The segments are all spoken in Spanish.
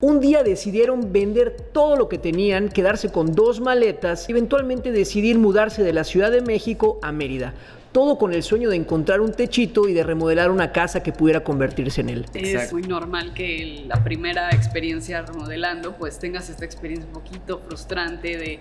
un día decidieron vender todo lo que tenían, quedarse con 2 maletas y eventualmente decidir mudarse de la Ciudad de México a Mérida. Todo con el sueño de encontrar un techito y de remodelar una casa que pudiera convertirse en él. Es muy normal que la primera experiencia remodelando pues tengas esta experiencia un poquito frustrante de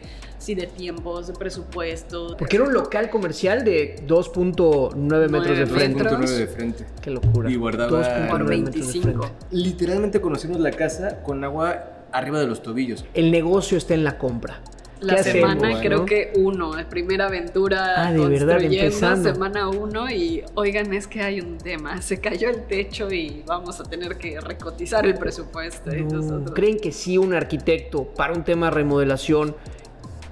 tiempos, de presupuesto. Porque era un local comercial de 2.9 metros de frente. 2.9 de frente. Qué locura. Y guardaba 2.25 metros de frente. Literalmente conocimos la casa con agua arriba de los tobillos. El negocio está en la compra. La semana hacemos, creo ¿no? que 1, la primera aventura de verdad, construyendo, empezando. semana 1 y oigan, es que hay un tema, se cayó el techo y vamos a tener que recotizar el presupuesto. Y nosotros... ¿Creen que sí un arquitecto para un tema de remodelación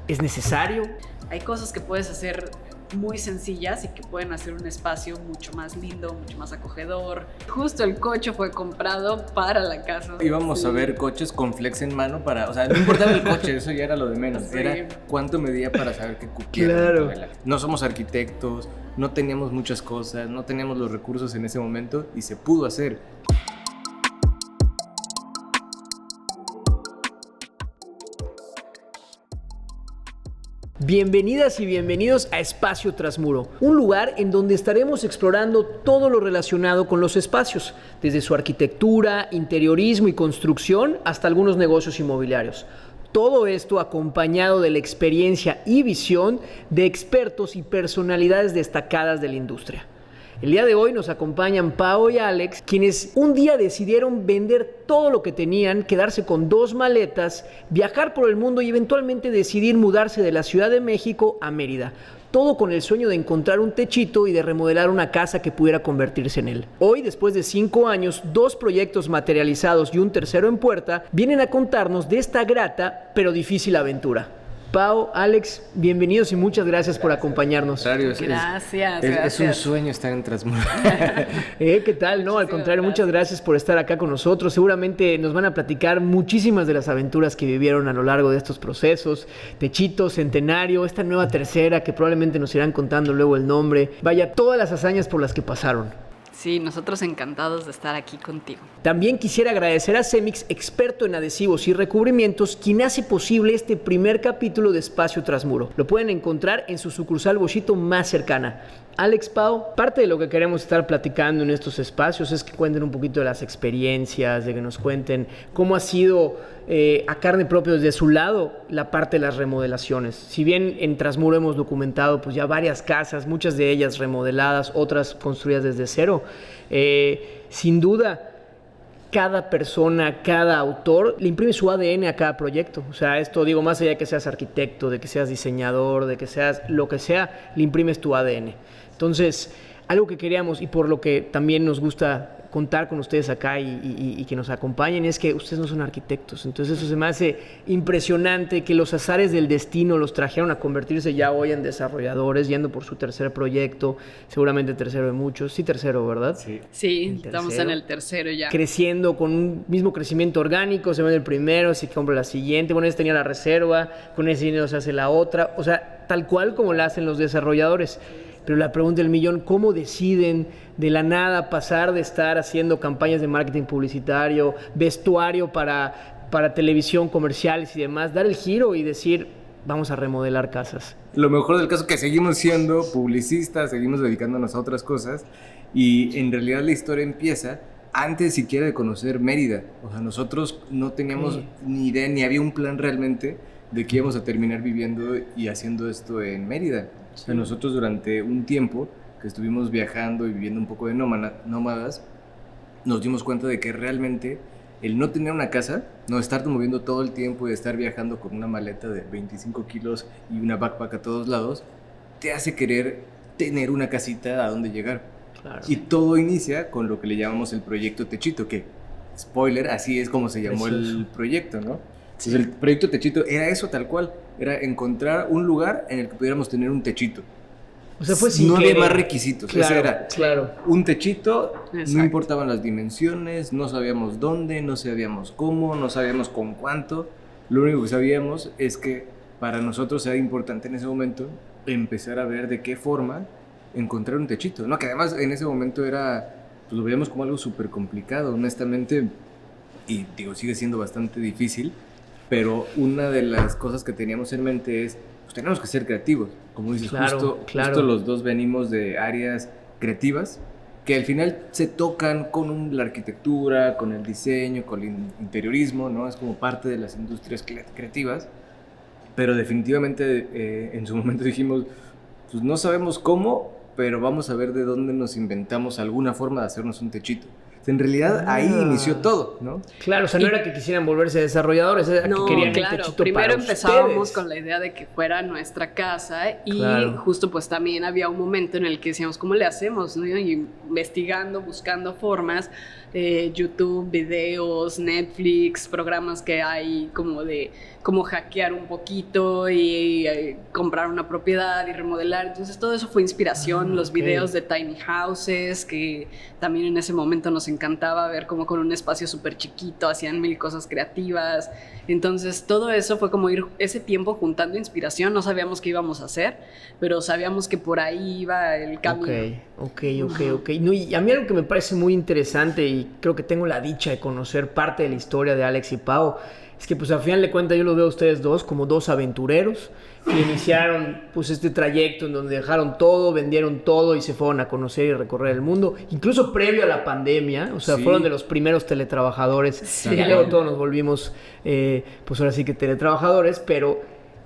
es necesario? Hay cosas que puedes hacer muy sencillas y que pueden hacer un espacio mucho más lindo, mucho más acogedor. Justo el coche fue comprado para la casa. Íbamos a ver coches con flex en mano para... O sea, no importaba el coche, eso ya era lo de menos. Sí. Era cuánto medía para saber qué cupiera. Claro. No somos arquitectos, no teníamos muchas cosas, no teníamos los recursos en ese momento y se pudo hacer. Bienvenidas y bienvenidos a Espacio Trasmuro, un lugar en donde estaremos explorando todo lo relacionado con los espacios, desde su arquitectura, interiorismo y construcción hasta algunos negocios inmobiliarios. Todo esto acompañado de la experiencia y visión de expertos y personalidades destacadas de la industria. El día de hoy nos acompañan Pau y Alex, quienes un día decidieron vender todo lo que tenían, quedarse con 2 maletas, viajar por el mundo y eventualmente decidir mudarse de la Ciudad de México a Mérida. Todo con el sueño de encontrar un techito y de remodelar una casa que pudiera convertirse en él. Hoy, después de 5 años, 2 proyectos materializados y un tercero en puerta, vienen a contarnos de esta grata pero difícil aventura. Pau, Alex, bienvenidos y muchas gracias por acompañarnos. Gracias. Es un sueño estar en Trasmuro. ¿Qué tal? No, al contrario, muchas gracias por estar acá con nosotros. Seguramente nos van a platicar muchísimas de las aventuras que vivieron a lo largo de estos procesos. Techito, Centenario, esta nueva tercera que probablemente nos irán contando luego el nombre. Vaya, todas las hazañas por las que pasaron. Sí, nosotros encantados de estar aquí contigo. También quisiera agradecer a Cemix, experto en adhesivos y recubrimientos, quien hace posible este primer capítulo de Espacio Trasmuro. Lo pueden encontrar en su sucursal Boschito más cercana. Alex, Pau, parte de lo que queremos estar platicando en estos espacios es que cuenten un poquito de las experiencias, de que nos cuenten cómo ha sido a carne propia desde su lado la parte de las remodelaciones. Si bien en Trasmuro hemos documentado pues ya varias casas, muchas de ellas remodeladas, otras construidas desde cero, sin duda cada persona, cada autor le imprime su ADN a cada proyecto. O sea, esto digo, más allá de que seas arquitecto, de que seas diseñador, de que seas lo que sea, le imprimes tu ADN. Entonces, algo que queríamos y por lo que también nos gusta contar con ustedes acá y que nos acompañen es que ustedes no son arquitectos. Entonces eso se me hace impresionante que los azares del destino los trajeron a convertirse ya hoy en desarrolladores, yendo por su tercer proyecto, seguramente tercero de muchos. Sí, tercero, ¿verdad? Sí, estamos en el tercero ya. Creciendo con un mismo crecimiento orgánico, se vende el primero, se compra la siguiente, bueno, ese tenía la reserva, con ese dinero se hace la otra, o sea, tal cual como la hacen los desarrolladores. Pero la pregunta del millón, ¿cómo deciden de la nada pasar de estar haciendo campañas de marketing publicitario, vestuario para televisión, comerciales y demás, dar el giro y decir, vamos a remodelar casas? Lo mejor del caso es que seguimos siendo publicistas, seguimos dedicándonos a otras cosas y en realidad la historia empieza antes siquiera de conocer Mérida. O sea, nosotros no teníamos ni idea, ni había un plan realmente de que íbamos a terminar viviendo y haciendo esto en Mérida. O sea, nosotros durante un tiempo que estuvimos viajando y viviendo un poco de nómadas, nos dimos cuenta de que realmente el no tener una casa, no estarte moviendo todo el tiempo y estar viajando con una maleta de 25 kilos y una backpack a todos lados, te hace querer tener una casita a donde llegar. Claro. Y todo inicia con lo que le llamamos el proyecto Techito, que, spoiler, así es como se llamó el proyecto, ¿no? Sí. Entonces el proyecto Techito era eso tal cual, era encontrar un lugar en el que pudiéramos tener un techito. O sea, fue sin no querer. había más requisitos, Claro, ese era claro. un techito. Exacto. No importaban las dimensiones, no sabíamos dónde, no sabíamos cómo, no sabíamos con cuánto. Lo único que sabíamos es que para nosotros era importante en ese momento empezar a ver de qué forma encontrar un techito, ¿no? Que además en ese momento era, pues lo veíamos como algo súper complicado, honestamente. y digo, sigue siendo bastante difícil, pero una de las cosas que teníamos en mente es, pues tenemos que ser creativos, como dices, Claro. justo los dos venimos de áreas creativas, que al final se tocan con la arquitectura, con el diseño, con el interiorismo, ¿no? Es como parte de las industrias creativas, pero definitivamente en su momento dijimos, pues no sabemos cómo, pero vamos a ver de dónde nos inventamos alguna forma de hacernos un techito. En realidad ahí inició todo, ¿no? Claro, o sea, no era que quisieran volverse desarrolladores, era No, que querían claro, el techito primero para empezábamos ustedes. con la idea de que fuera nuestra casa y Claro. justo pues también había un momento en el que decíamos, ¿cómo le hacemos? ¿No? Y investigando, buscando formas, YouTube, videos, Netflix, programas que hay como de cómo hackear un poquito y comprar una propiedad y remodelar. Entonces todo eso fue inspiración, los ok. videos de tiny houses, que también en ese momento nos encantaba ver cómo con un espacio súper chiquito hacían mil cosas creativas. Entonces todo eso fue como ir ese tiempo juntando inspiración. No sabíamos qué íbamos a hacer, pero sabíamos que por ahí iba el camino. Ok. No, y a mí algo que me parece muy interesante y creo que tengo la dicha de conocer parte de la historia de Alex y Pau es que pues al final de cuentas yo los veo a ustedes dos como dos aventureros que iniciaron pues este trayecto en donde dejaron todo, vendieron todo y se fueron a conocer y recorrer el mundo, incluso previo a la pandemia, o sea, Sí. fueron de los primeros teletrabajadores Sí. y luego todos nos volvimos pues ahora sí que teletrabajadores, pero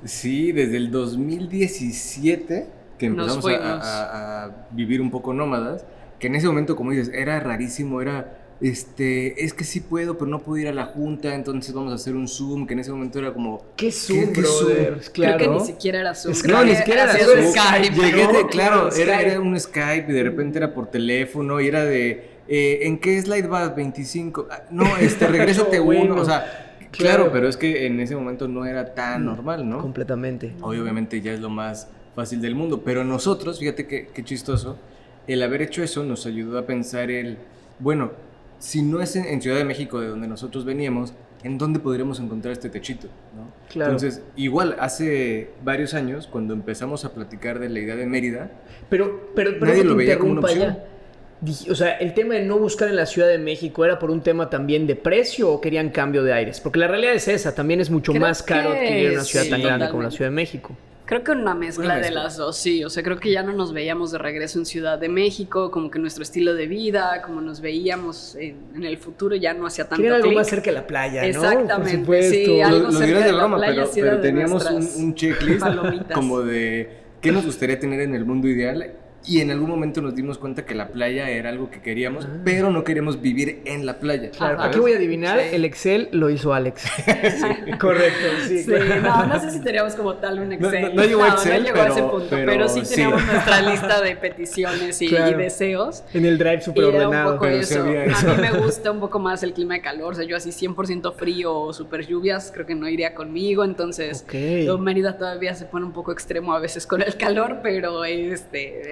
Sí, desde el 2017 que Nos empezamos fuimos. a vivir un poco nómadas, que en ese momento, como dices, era rarísimo, es que sí puedo, pero no puedo ir a la junta, entonces vamos a hacer un Zoom, que en ese momento era como... ¿qué Zoom, ¿Qué brother? Zoom? Claro. Creo que ni siquiera era Zoom. No, ni siquiera era Hacías Zoom. Skype. Llegué ¿no? claro, Skype. era un Skype y de repente era por teléfono y era de, ¿en qué slide vas? 25. Ah, no, regrésate Bueno. uno, o sea, Claro. claro, pero es que en ese momento no era tan normal, ¿no? Completamente. Hoy obviamente ya es lo más fácil del mundo, pero nosotros, fíjate qué chistoso, el haber hecho eso nos ayudó a pensar bueno, si no es en Ciudad de México de donde nosotros veníamos, ¿en dónde podríamos encontrar este techito? ¿no? Claro. Entonces, igual, hace varios años, cuando empezamos a platicar de la idea de Mérida, Pero Nadie que lo te veía como una interrumpa opción. O sea, el tema de no buscar en la Ciudad de México era por un tema también de precio o querían cambio de aires, porque la realidad es esa, también es mucho Creo más caro que adquirir una ciudad sí, tan grande como la totalmente. Ciudad de México. Creo que una mezcla, Una de mezcla. las dos, sí. O sea, creo que ya no nos veíamos de regreso en Ciudad de México, como que nuestro estilo de vida, como nos veíamos en el futuro ya no hacía tanto Querían algo clic. más cerca de la playa, ¿no? Exactamente, Por supuesto. sí, algo lo cerca dirás de de la broma, playa, sí era pero de teníamos nuestras un checklist palomitas. como de qué nos gustaría tener en el mundo ideal. Y en algún momento nos dimos cuenta que la playa era algo que queríamos, pero no queríamos vivir en la playa. Claro, Ajá. aquí voy a adivinar, Sí. el Excel lo hizo Alex. Correcto, sí. Sí, claro. no sé si teníamos como tal un Excel. no llegó Excel, no llegó a ese pero- punto, pero pero sí sí. teníamos nuestra lista de peticiones y Claro. deseos. En el drive súper Y era un ordenado. poco pero sí eso. había A eso. mí me gusta un poco más el clima de calor. O sea, yo así 100% frío o super lluvias, creo que no iría conmigo. Entonces, Ok. Mérida todavía se pone un poco extremo a veces con el calor, pero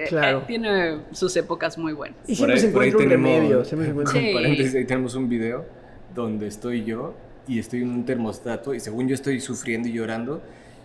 Claro. tiene sus épocas muy buenas. Y siempre se por ahí encuentra un tenemos- remedio. Siempre se encuentra Con Sí. paréntesis, ahí tenemos un video donde estoy yo y estoy en un termostato y según yo estoy sufriendo y llorando.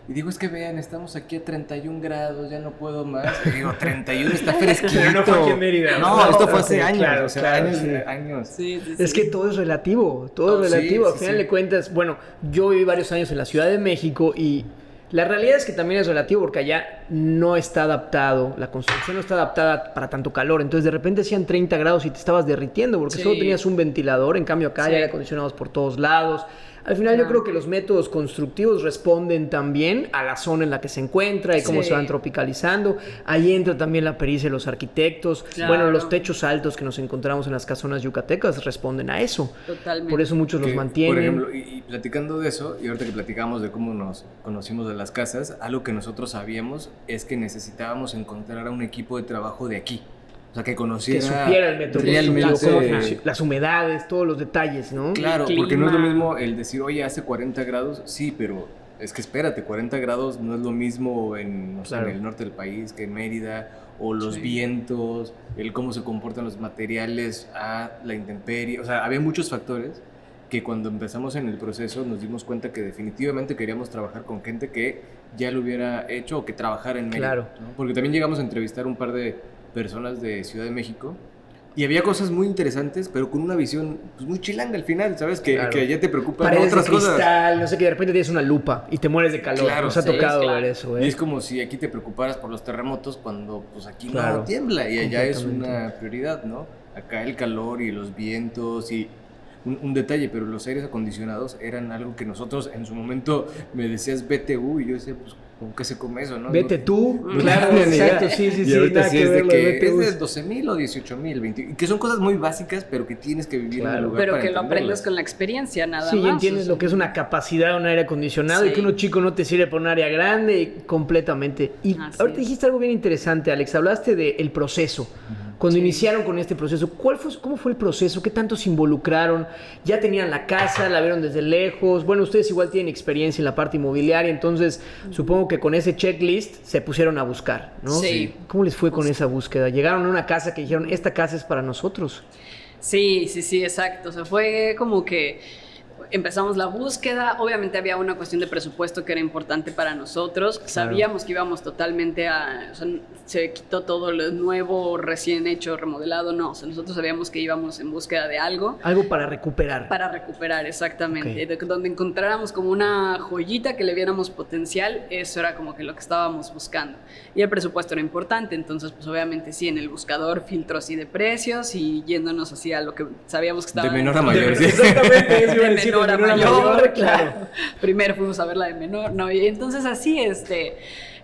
Y digo, es que vean, estamos aquí a 31 grados, ya no puedo más. Y digo, 31 está fresquito. Pero no fue aquí en Mérida, No, ¿no? esto fue Ok, hace años, claro, o sea, claro, años, sí. años. Sí, sí, Es sí. que todo es relativo, todo es Sí, relativo. Al sí, final sí. de cuentas, bueno, yo viví varios años en la Ciudad de México y la realidad es que también es relativo porque allá no está adaptado, la construcción no está adaptada para tanto calor. Entonces de repente hacían 30 grados y te estabas derritiendo porque Sí. solo tenías un ventilador, en cambio acá hay Sí. aire acondicionados por todos lados. Al final yo Claro. creo que los métodos constructivos responden también a la zona en la que se encuentra y cómo Sí. se van tropicalizando. Ahí entra también la pericia de los arquitectos. Claro. Bueno, los techos altos que nos encontramos en las casonas yucatecas responden a eso. Totalmente. Por eso muchos los Que, mantienen. Por ejemplo, y platicando de eso, y ahorita que platicamos de cómo nos conocimos de las casas, algo que nosotros sabíamos es que necesitábamos encontrar a un equipo de trabajo de aquí. O sea, que que conociera supiera el método realmente constructivo, cómo funciona, las humedades, todos los detalles, ¿no? Claro, El porque no es lo clima. mismo el decir, oye, hace 40 grados, sí, pero es que espérate, 40 grados no es lo mismo en, no sé, Claro. en el norte del país que en Mérida, o los Sí. vientos, el cómo se comportan los materiales a la intemperie, o sea, había muchos factores que cuando empezamos en el proceso nos dimos cuenta que definitivamente queríamos trabajar con gente que ya lo hubiera hecho o que trabajara en Mérida. Claro. ¿no? Porque también llegamos a entrevistar un par de personas de Ciudad de México Y había cosas muy interesantes, pero con una visión pues, muy chilanga al final, ¿sabes? Que ya te preocupan Paredes otras de cristal, cosas. no sé, que de repente tienes una lupa y te mueres de calor. Claro, Nos ha sí, tocado claro. ver eso, Y es como si aquí te preocuparas por los terremotos cuando pues aquí no tiembla y allá es una prioridad, ¿no? Acá el calor y los vientos y un detalle, pero los aires acondicionados eran algo que nosotros en su momento me decías BTU y yo decía, pues, ¿cómo que se come eso, no? Vete tú, No claro, tenía ni idea. exacto, sí, Y ahorita nada sí que es ver de los que es BTUs. de 12,000 o 18,000, y que son cosas muy básicas, pero que tienes que vivir en el lugar Pero para que lo aprendes entenderlas. con la experiencia, nada Sí, más. y entiendes lo que es una capacidad de un aire acondicionado y Sí. que uno chico no te sirve para un área grande completamente. Y Así ahorita es. dijiste algo bien interesante, Alex. Hablaste del proceso. Cuando iniciaron con este proceso, ¿cómo fue el proceso? ¿Qué tanto se involucraron? ¿Ya tenían la casa? ¿La vieron desde lejos? Bueno, ustedes igual tienen experiencia en la parte inmobiliaria, entonces supongo que con ese checklist se pusieron a buscar, ¿no? Sí. ¿Cómo les fue con esa búsqueda? Llegaron a una casa que dijeron, esta casa es para nosotros. Sí, exacto. O sea, fue como que empezamos la búsqueda. Obviamente había una cuestión de presupuesto que era importante para nosotros. Sabíamos que íbamos totalmente o sea, se quitó todo lo nuevo, recién hecho, remodelado. No, o sea, nosotros sabíamos que íbamos en búsqueda de algo. Algo para recuperar. Para recuperar, exactamente. Ok. Donde encontráramos como una joyita que le viéramos potencial, eso era como que lo que estábamos buscando. Y el presupuesto era importante, entonces pues obviamente sí, en el buscador filtros y de precios y yéndonos así a lo que sabíamos que estaba... De menor a mayor, sí. Exactamente, eso iba a De decir, menor a de menor mayor, claro. Primero fuimos a ver la de menor, ¿no? Y entonces así,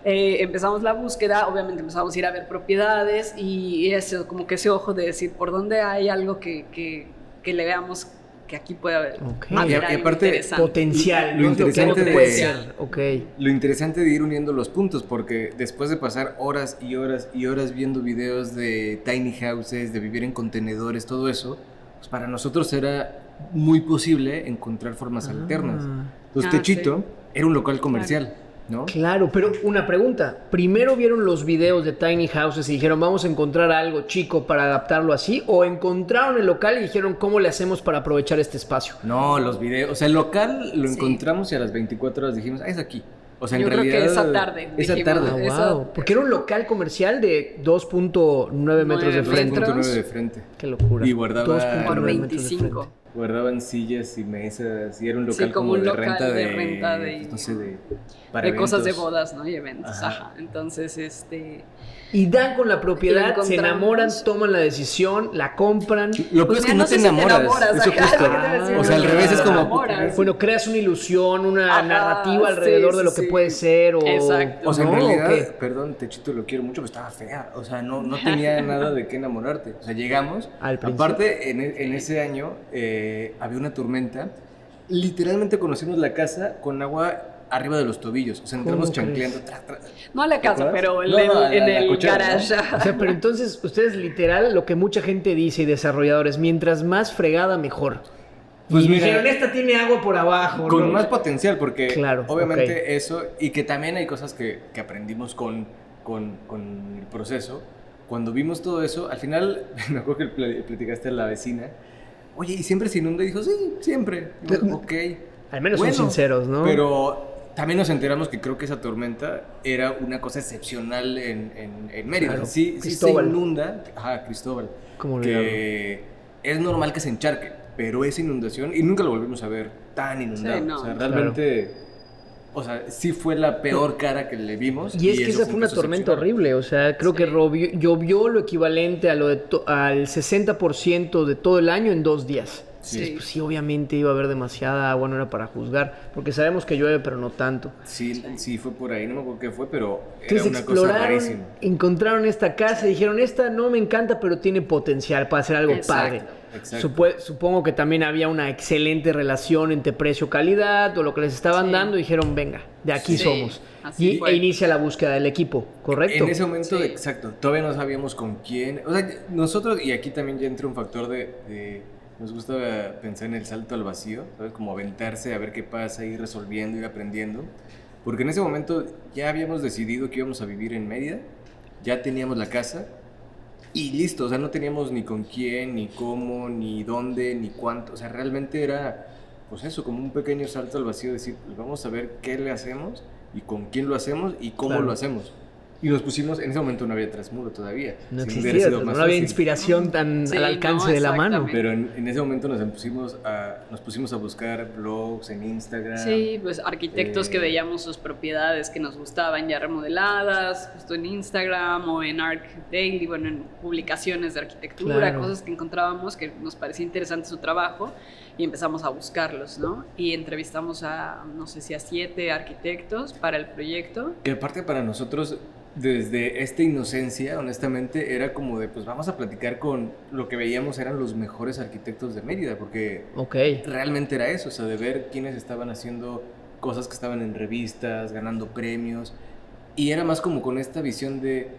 empezamos la búsqueda, obviamente empezamos a ir a ver propiedades y eso, como que ese ojo de decir por dónde hay algo que le veamos que aquí puede haber, Ok. haber Y algo aparte, interesante. Potencial. Lo ¿no? Es que interesante algo puede de- ser. Ok. Lo interesante de ir uniendo los puntos, porque después de pasar horas y horas y horas viendo videos de tiny houses, de vivir en contenedores, todo eso, pues para nosotros era muy posible encontrar formas alternas. Entonces, Techito era un local comercial, ¿no? Claro, pero una pregunta. Primero vieron los videos de Tiny Houses y dijeron, vamos a encontrar algo chico para adaptarlo así, o encontraron el local y dijeron, ¿cómo le hacemos para aprovechar este espacio? No, los videos, o sea, el local lo Sí. encontramos y a las 24 horas dijimos, es aquí. O sea, en Yo creo que realidad... esa tarde, Esa dijimos, tarde. Esa- Wow. Porque era un local comercial de 2.9 metros de 9 frente. metros. 2.9 de frente. Qué locura. Y guardaba- 2.9 por metros de 25. frente. Guardaban sillas y mesas y era un Sí, local como como un de local renta de renta de- pues, no sé, para de cosas de eventos. bodas, ¿no? Y eventos, Ajá. ajá. Entonces, Y dan con la Y propiedad, la se encontramos. enamoran, toman la decisión, la compran. Lo peor Pues es que mira, no no te sé si te enamoras. enamoras, Eso ajá, justo. lo que te iba a decir, O sea, al no revés te es como... enamoras. Bueno, creas una ilusión, una Ajá, narrativa sí, alrededor de sí, lo que sí. puede ser. O, Exacto. O sea, en ¿no? realidad, ¿O qué? perdón, Techito, lo quiero mucho, pero estaba fea. O sea, no tenía nada de qué enamorarte. O sea, llegamos. Al principio. Aparte, en ese año había una tormenta. Literalmente conocimos la casa con agua arriba de los tobillos. O sea, entramos ¿Cómo chancleando. No a la casa, acuerdas? pero en No, no, el, en la el cochera, ¿no? garage. O sea, pero entonces, ustedes literal, lo que mucha gente dice y desarrolladores, mientras más fregada, mejor. Pues y mira, dijeron, esta tiene agua por abajo. Con ¿no? más potencial, porque Claro, obviamente ok. eso, y que también hay cosas que aprendimos con el proceso. Cuando vimos todo eso, al final, me acuerdo que platicaste a la vecina, oye, ¿y siempre se inunda? Y dijo, sí, siempre. Y yo, ok. Al menos Bueno, son sinceros, ¿no? Pero también nos enteramos que creo que esa tormenta era una cosa excepcional en Mérida. Claro. Sí, sí se Cristóbal. inunda. Ajá, Cristóbal. ¿Cómo Que es normal que se encharque, pero esa inundación, y nunca lo volvimos a ver tan inundado. Sí, no. O sea, realmente, o sea, sí fue la peor cara que le vimos. Y es que eso esa fue una un caso tormenta excepcional. horrible, o sea, creo que llovió lo equivalente a lo de al 60% de todo el año en 2 días. Sí. Pues sí, obviamente iba a haber demasiada agua, no era para juzgar, porque sabemos que llueve, pero no tanto. Sí, fue por ahí, no me acuerdo qué fue, pero era Entonces una cosa exploraron, rarísima. encontraron esta casa y dijeron, esta no me encanta, pero tiene potencial para hacer algo Exacto, padre. exacto. Supongo que también había una excelente relación entre precio-calidad o lo que les estaban Sí. dando, y dijeron, venga, de aquí Sí, somos. así fue. E inicia la búsqueda del equipo, ¿correcto? En ese momento, Sí. exacto, todavía no sabíamos con quién. O sea, nosotros, y aquí también ya entra un factor nos gusta pensar en el salto al vacío, ¿sabes? Como aventarse a ver qué pasa, ir resolviendo, ir aprendiendo. Porque en ese momento ya habíamos decidido que íbamos a vivir en Mérida, ya teníamos la casa y listo. O sea, no teníamos ni con quién, ni cómo, ni dónde, ni cuánto. O sea, realmente era, pues eso, como un pequeño salto al vacío, decir, pues vamos a ver qué le hacemos y con quién lo hacemos y cómo Claro. lo hacemos. Y nos pusimos, en ese momento no había Transmuro todavía. No Si existía, hubiera sido no más había fácil. inspiración tan Sí, al alcance no, de la mano. exactamente. Pero en ese momento nos pusimos a buscar blogs en Instagram. Sí, pues arquitectos que veíamos sus propiedades que nos gustaban ya remodeladas, justo en Instagram o en Arc Daily, bueno, en publicaciones de arquitectura, Claro. cosas que encontrábamos que nos parecía interesante su trabajo y empezamos a buscarlos, ¿no? Y entrevistamos a, no sé si a 7 arquitectos para el proyecto. Que aparte para nosotros, desde esta inocencia, honestamente, era como de, pues vamos a platicar con lo que veíamos eran los mejores arquitectos de Mérida, porque Ok. realmente era eso, o sea, de ver quiénes estaban haciendo cosas que estaban en revistas, ganando premios, y era más como con esta visión de,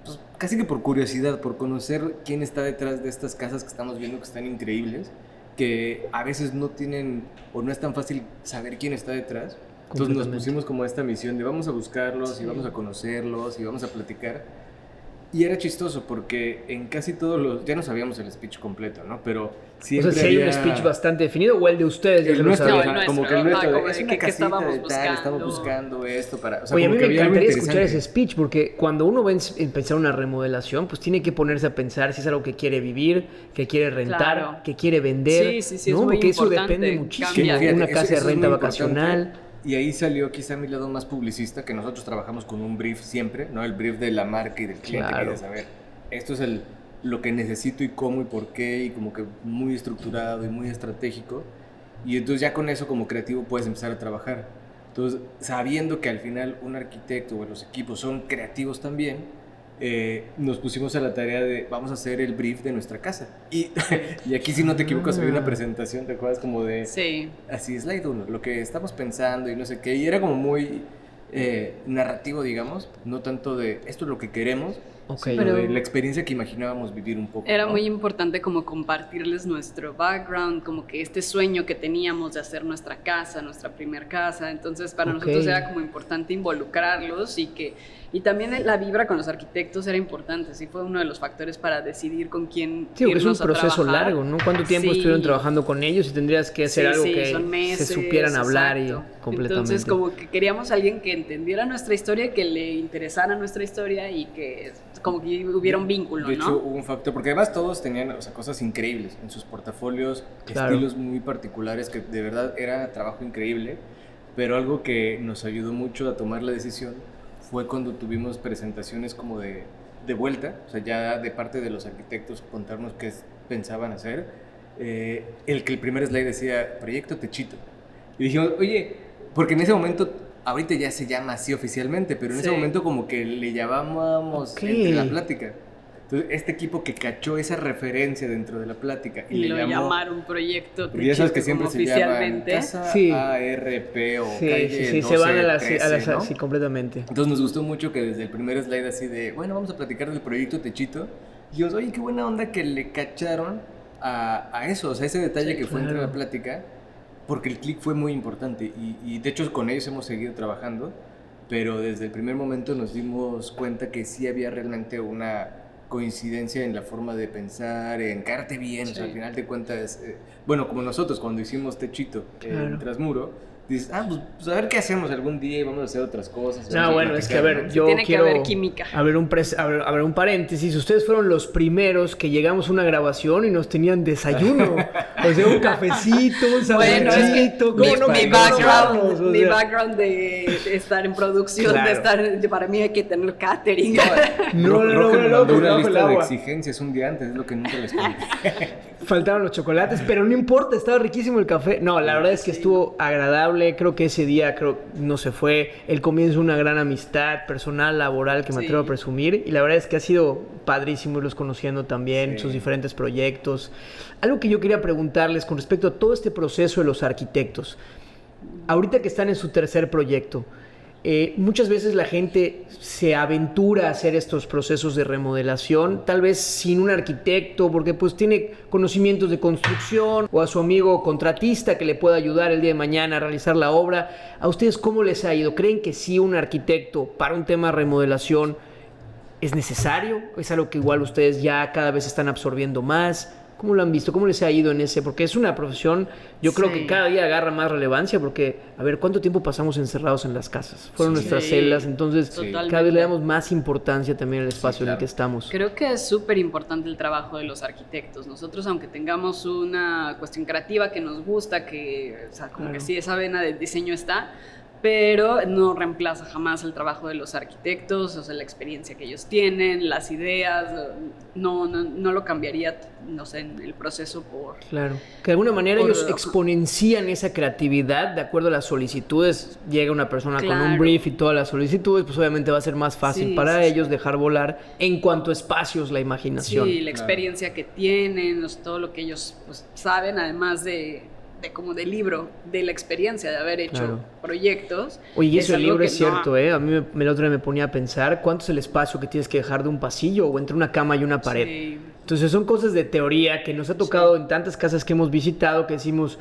pues casi que por curiosidad, por conocer quién está detrás de estas casas que estamos viendo que están increíbles, que a veces no tienen o no es tan fácil saber quién está detrás. Entonces nos Completamente. pusimos como esta misión de vamos a buscarlos y vamos a conocerlos y vamos a platicar. Y era chistoso porque en casi todos los... Ya no sabíamos el speech completo, ¿no? Pero O siempre sea, si hay un había- speech bastante definido o el de ustedes ya El se lo nuestro, sabían. No, el ajá, como nuestro, que el nuestro, ajá, como es de una qué casita estábamos de tal, estamos buscando. buscando esto para... O sea, Oye, a como mí que me había algo encantaría escuchar ese interesante. speech porque cuando uno va a empezar una remodelación, pues tiene que ponerse a pensar si es algo que quiere vivir, que quiere rentar, Claro. que quiere vender. Sí, es ¿no? muy Porque eso importante, depende muchísimo. cambia. Fíjate, Una eso- casa eso de es renta muy vacacional. importante. Y ahí salió quizá mi lado más publicista, que nosotros trabajamos con un brief siempre, ¿no? El brief de la marca y del cliente, Claro. que es saber, esto es lo que necesito y cómo y por qué, y como que muy estructurado y muy estratégico. Y entonces ya con eso como creativo puedes empezar a trabajar. Entonces, sabiendo que al final un arquitecto o los equipos son creativos también, nos pusimos a la tarea de vamos a hacer el brief de nuestra casa. Y aquí si no te equivocas había una presentación, ¿te acuerdas? Como de... Sí, Así, slide 1, lo que estamos pensando y no sé qué. Y era como muy narrativo, digamos, no tanto de esto es lo que queremos, Ok. sino Pero- de la experiencia que imaginábamos vivir un poco. era ¿no? muy importante como compartirles nuestro background, como que este sueño que teníamos de hacer nuestra casa, nuestra primer casa. Entonces para Ok. nosotros era como importante involucrarlos y también la vibra con los arquitectos era importante. Sí, fue uno de los factores para decidir con quién Sí, porque es un irnos a proceso trabajar. largo, ¿no? ¿Cuánto tiempo Sí. estuvieron trabajando con ellos y tendrías que hacer Sí, algo sí, que son meses, se supieran hablar exacto. y completamente? Entonces, como que queríamos a alguien que entendiera nuestra historia, que le interesara nuestra historia y que como que hubiera un vínculo, De hecho, ¿no? hubo un factor, porque además todos tenían, o sea, cosas increíbles en sus portafolios, Claro. estilos muy particulares, que de verdad era trabajo increíble, pero algo que nos ayudó mucho a tomar la decisión fue cuando tuvimos presentaciones como de vuelta, o sea, ya de parte de los arquitectos contarnos qué pensaban hacer, el que el primer slide decía, Proyecto Techito. Y dijimos, oye, porque en ese momento, ahorita ya se llama así oficialmente, pero en ese Sí. momento como que le llamábamos Ok. entre la plática. Entonces, este equipo que cachó esa referencia dentro de la plática y, Y le lo llamó, llamaron proyecto porque ya sabes que Techito siempre como se llama oficialmente. Casa Sí. ARP o Sí, calle sí, sí, 12, se van a las... 13, ¿no? Sí, completamente. Entonces nos gustó mucho que desde el primer slide así de, bueno, vamos a platicar del proyecto Techito. Y dijimos, oye, qué buena onda que le cacharon a eso, o sea, ese detalle Sí, que fue entre claro. la plática, porque el click fue muy importante y de hecho con ellos hemos seguido trabajando, pero desde el primer momento nos dimos cuenta que sí había realmente una coincidencia en la forma de pensar, en caerte bien, o sea, Sí. al final de cuentas, bueno, como nosotros cuando hicimos Techito Claro. en Transmuro, dices, pues a ver qué hacemos algún día y vamos a hacer otras cosas. No, vamos a bueno, es que a platicar, ver, ¿no? yo Tiene que quiero haber química. abrir un paréntesis. Ustedes fueron los primeros que llegamos a una grabación y nos tenían desayuno. O sea, un cafecito, un Bueno, es que saborcito. ¿Cómo no mi vamos? O mi sea, background de estar en producción, Claro. para mí hay que tener catering. No, no, Roque me no, mandó no, una bajo el lista de agua. exigencias un día antes, es lo que nunca les conté. Faltaron los chocolates, pero no importa, estaba riquísimo el café. No, la verdad es que estuvo agradable. Creo que ese día no se fue el comienzo de una gran amistad personal, laboral, que me Sí. atrevo a presumir. Y la verdad es que ha sido padrísimo irlos conociendo también, Sí. sus diferentes proyectos. Algo que yo quería preguntarles con respecto a todo este proceso de los arquitectos. Ahorita que están en su tercer proyecto, muchas veces la gente se aventura a hacer estos procesos de remodelación, tal vez sin un arquitecto, porque pues tiene conocimientos de construcción o a su amigo contratista que le pueda ayudar el día de mañana a realizar la obra. ¿A ustedes cómo les ha ido? ¿Creen que sí un arquitecto para un tema de remodelación es necesario? ¿Es algo que igual ustedes ya cada vez están absorbiendo más? ¿Cómo lo han visto? ¿Cómo les ha ido en ese? Porque es una profesión, yo creo que cada día agarra más relevancia porque, a ver, ¿cuánto tiempo pasamos encerrados en las casas? Fueron nuestras celdas, entonces cada vez le damos más importancia también al espacio en el que estamos. Creo que es súper importante el trabajo de los arquitectos. Nosotros, aunque tengamos una cuestión creativa que nos gusta, que, o sea, como que sí, esa vena del diseño está, pero no reemplaza jamás el trabajo de los arquitectos, o sea, la experiencia que ellos tienen, las ideas, no lo cambiaría, no sé, en el proceso por... Claro, que de alguna manera ellos exponencian esa creatividad de acuerdo a las solicitudes. Llega una persona con un brief y todas las solicitudes, pues obviamente va a ser más fácil para ellos dejar volar en cuanto a espacios la imaginación. Sí, la experiencia que tienen, todo lo que ellos pues, saben, además de como del libro, de la experiencia de haber hecho proyectos. Oye, eso el libro es cierto, ¿eh? A mí el otro día me ponía a pensar cuánto es el espacio que tienes que dejar de un pasillo o entre una cama y una pared. Sí. Entonces son cosas de teoría que nos ha tocado en tantas casas que hemos visitado que decimos,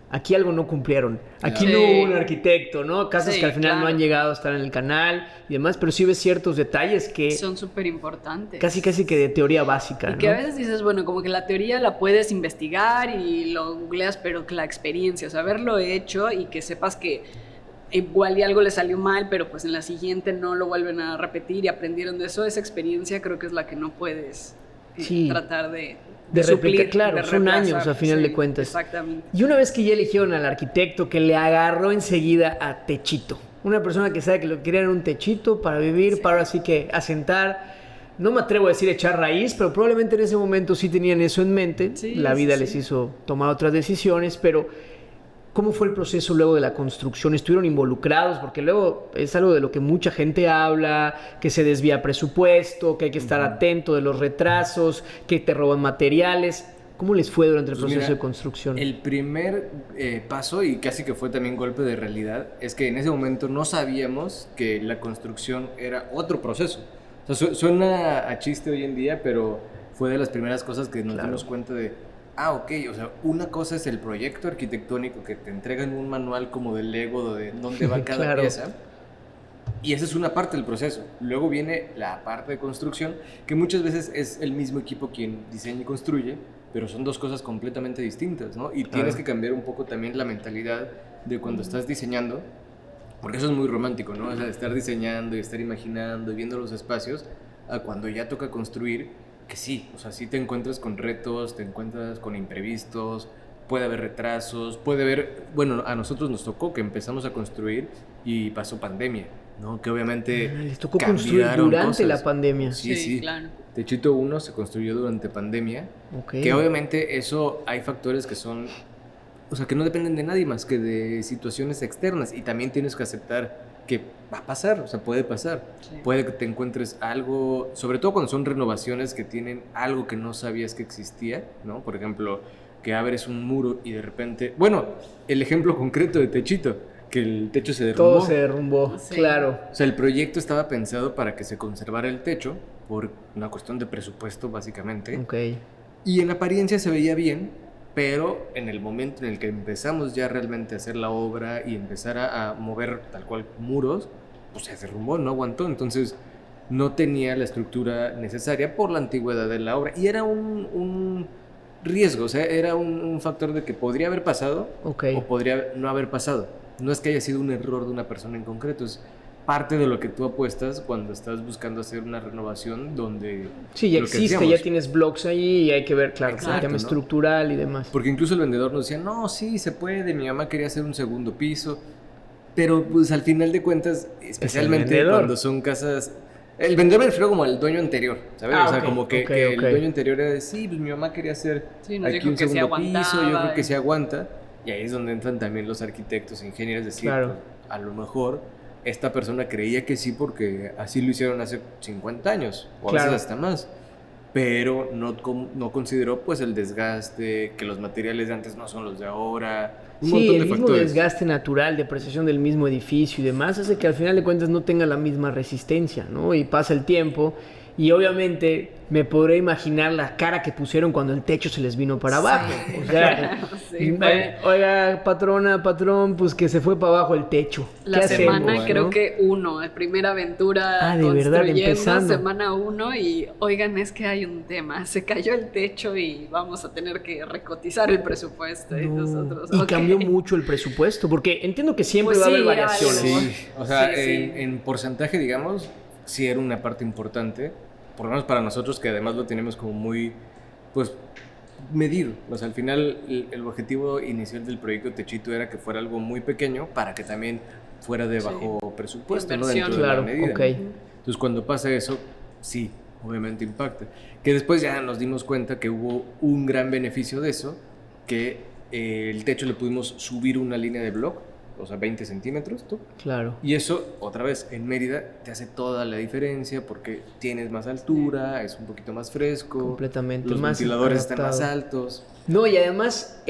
aquí algo no cumplieron, aquí no hubo un arquitecto, ¿no? Casas que al final no han llegado a estar en el canal y demás, pero sí ves ciertos detalles que... son súper importantes. Casi que de teoría básica, y que a veces dices, bueno, como que la teoría la puedes investigar y lo googleas, pero que la experiencia, o sea, haberlo hecho y que sepas que igual y algo le salió mal, pero pues en la siguiente no lo vuelven a repetir y aprendieron de eso, esa experiencia creo que es la que no puedes tratar de replicar, claro, son años a final de cuentas. Exactamente. Y una vez que ya eligieron al arquitecto que le agarró enseguida a techito, una persona que sabe que lo quería era un techito para vivir, para así que asentar, no me atrevo a decir echar raíz, pero probablemente en ese momento sí tenían eso en mente, la vida les hizo tomar otras decisiones, pero ¿cómo fue el proceso luego de la construcción? ¿Estuvieron involucrados? Porque luego es algo de lo que mucha gente habla, que se desvía presupuesto, que hay que estar atento de los retrasos, que te roban materiales. ¿Cómo les fue durante el proceso de construcción? El primer paso, y casi que fue también golpe de realidad, es que en ese momento no sabíamos que la construcción era otro proceso. O sea, suena a chiste hoy en día, pero fue de las primeras cosas que nos dimos cuenta de... ok, o sea, una cosa es el proyecto arquitectónico que te entregan un manual como de Lego de dónde va cada pieza, y esa es una parte del proceso. Luego viene la parte de construcción, que muchas veces es el mismo equipo quien diseña y construye, pero son dos cosas completamente distintas, ¿no? Y tienes que cambiar un poco también la mentalidad de cuando estás diseñando, porque eso es muy romántico, ¿no? O sea, estar diseñando y estar imaginando y viendo los espacios, a cuando ya toca construir, que sí, o sea, sí te encuentras con retos, te encuentras con imprevistos, puede haber retrasos, puede haber... Bueno, a nosotros nos tocó que empezamos a construir y pasó pandemia, ¿no? Que obviamente les tocó construir durante cosas. La pandemia. Sí, claro. Techito 1 se construyó durante pandemia, que obviamente eso hay factores que son... O sea, que no dependen de nadie más que de situaciones externas, y también tienes que aceptar que va a pasar, o sea, puede pasar. Puede que te encuentres algo, sobre todo cuando son renovaciones que tienen algo que no sabías que existía, ¿no? Por ejemplo, que abres un muro y de repente... Bueno, el ejemplo concreto de Techito, que el techo se derrumbó. Todo se derrumbó, claro. O sea, el proyecto estaba pensado para que se conservara el techo, por una cuestión de presupuesto, básicamente. Y en apariencia se veía bien, pero en el momento en el que empezamos ya realmente a hacer la obra y empezar a mover tal cual muros, pues se derrumbó, no aguantó. Entonces no tenía la estructura necesaria por la antigüedad de la obra. Y era un riesgo, o sea, era un factor de que podría haber pasado o podría no haber pasado. No es que haya sido un error de una persona en concreto, es parte de lo que tú apuestas cuando estás buscando hacer una renovación donde... Sí, ya existe, ya tienes blogs ahí y hay que ver, claro, el tema estructural y demás. Porque incluso el vendedor nos decía, no, sí, se puede, mi mamá quería hacer un segundo piso, pero pues al final de cuentas, especialmente cuando son casas... El vendedor me refiero como al dueño anterior, ¿sabes? O sea, como que el dueño anterior era de, sí, pues mi mamá quería hacer aquí un segundo piso, yo creo que se aguanta, y ahí es donde entran también los arquitectos, ingenieros, es decir, pues, a lo mejor... esta persona creía que sí porque así lo hicieron hace 50 años o a veces hasta más, pero no consideró pues el desgaste, que los materiales de antes no son los de ahora, un montón de el mismo factores. Desgaste natural, depreciación del mismo edificio y demás hace que al final de cuentas no tenga la misma resistencia, ¿no? Y pasa el tiempo Y obviamente me podré imaginar la cara que pusieron cuando el techo se les vino para abajo. O sea, oiga, patrona, patrón, pues que se fue para abajo el techo. La ¿Qué semana hacemos, creo no? que 1, primera aventura de verdad, construyendo, empezando. semana 1 y oigan, es que hay un tema, se cayó el techo y vamos a tener que recotizar el presupuesto. Y nosotros, Y ok. cambió mucho el presupuesto, porque entiendo que siempre Pues va a haber sí, variaciones. algo. Sí, o sea, Sí, sí. en porcentaje, digamos, sí era una parte importante, por lo menos para nosotros que además lo tenemos como muy, pues, medir. O sea, al final el objetivo inicial del proyecto Techito era que fuera algo muy pequeño para que también fuera de bajo presupuesto, ¿no? Inversión. Dentro de Claro, la medida. ok. Entonces, cuando pasa eso, sí, obviamente impacta. Que después ya nos dimos cuenta que hubo un gran beneficio de eso, que el techo le pudimos subir una línea de block, o sea, 20 centímetros, ¿tú? Claro. Y eso, otra vez, en Mérida te hace toda la diferencia porque tienes más altura, es un poquito más fresco, Completamente, los más ventiladores están más adaptado. altos. No, y además,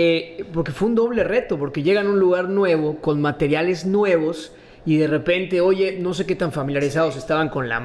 porque fue un doble reto, porque llegan a un lugar nuevo, con materiales nuevos, y de repente, oye, no sé qué tan familiarizados estaban con la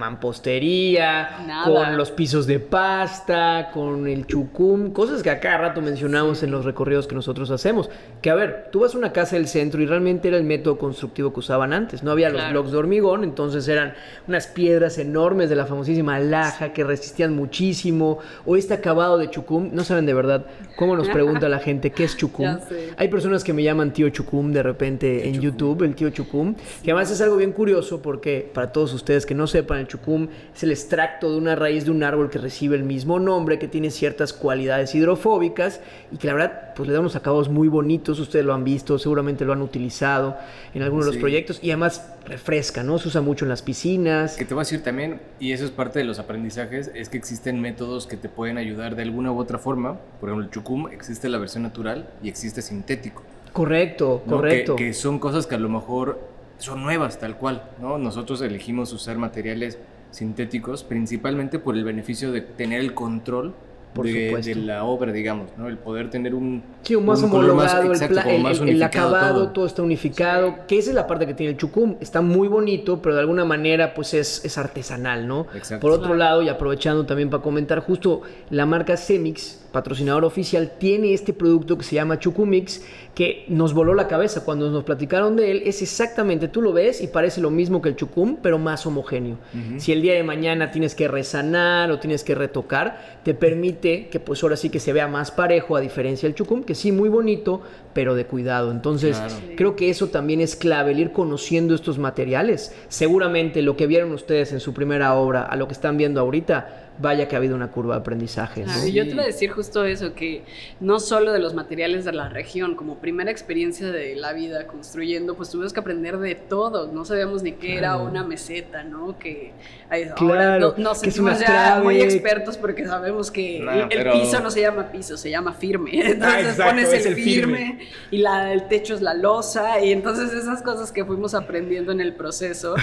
mampostería, Nada. con los pisos de pasta, con el chucum, cosas que a cada rato mencionamos en los recorridos que nosotros hacemos. Que a ver, tú vas a una casa del centro y realmente era el método constructivo que usaban antes. No había los Claro. bloques de hormigón, entonces eran unas piedras enormes de la famosísima laja que resistían muchísimo, o este acabado de chucum. No saben de verdad cómo nos pregunta la gente qué es chucum. Ya sé. Hay personas que me llaman tío chucum de repente en YouTube, el tío chucum, que además es algo bien curioso porque para todos ustedes que no sepan, el chucum es el extracto de una raíz de un árbol que recibe el mismo nombre, que tiene ciertas cualidades hidrofóbicas y que la verdad pues le da unos acabados muy bonitos. Ustedes lo han visto, seguramente lo han utilizado en algunos de los Sí. proyectos y además refresca, ¿no? Se usa mucho en las piscinas. Que te voy a decir también, y eso es parte de los aprendizajes, es que existen métodos que te pueden ayudar de alguna u otra forma. Por ejemplo, el chucum existe la versión natural y existe sintético. Correcto, ¿No? correcto. Que son cosas que a lo mejor son nuevas tal cual, ¿no? Nosotros elegimos usar materiales sintéticos principalmente por el beneficio de tener el control Por supuesto. de la obra, digamos, ¿no? El poder tener un Sí, un más color homologado, exacto, como más el unificado acabado, todo está unificado, que esa es la parte que tiene el chucum. Está muy bonito, pero de alguna manera pues es artesanal, ¿no? Exacto. Por otro Claro. lado, y aprovechando también para comentar, justo la marca Cemix, patrocinador oficial, tiene este producto que se llama Chucumix, que nos voló la cabeza cuando nos platicaron de él. Es exactamente, tú lo ves y parece lo mismo que el chucum, pero más homogéneo. Si el día de mañana tienes que resanar o tienes que retocar, te permite que pues ahora sí que se vea más parejo, a diferencia del chucum, que sí, muy bonito, pero de cuidado. Entonces, Claro. creo que eso también es clave, el ir conociendo estos materiales. Seguramente lo que vieron ustedes en su primera obra, a lo que están viendo ahorita, vaya que ha habido una curva de aprendizaje, ¿no? Claro, y yo te iba a decir justo eso, que no solo de los materiales de la región, como primera experiencia de la vida construyendo, pues tuvimos que aprender de todo, no sabíamos ni qué era una meseta, ¿no? Que ahora Claro, nos que es sentimos una ya trave. muy expertos porque sabemos que No, el pero- piso no se llama piso, se llama firme. Entonces exacto, pones es el el firme. firme y el techo es la losa, y entonces esas cosas que fuimos aprendiendo en el proceso,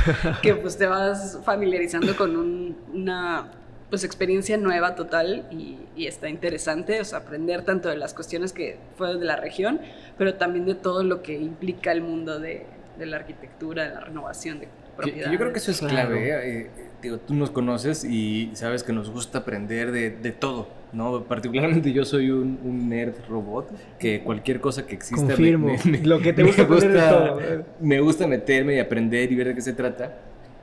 que pues te vas familiarizando con una pues experiencia nueva total y está interesante, o sea, aprender tanto de las cuestiones que fue de la región, pero también de todo lo que implica el mundo de la arquitectura, de la renovación de Que propiedades. yo creo que eso es Claro. clave. Digo, tú nos conoces y sabes que nos gusta aprender de todo, ¿no? Particularmente yo soy un nerd robot, que cualquier cosa que exista... Confirmo. Lo que te gusta aprender de todo. Me gusta meterme y aprender y ver de qué se trata.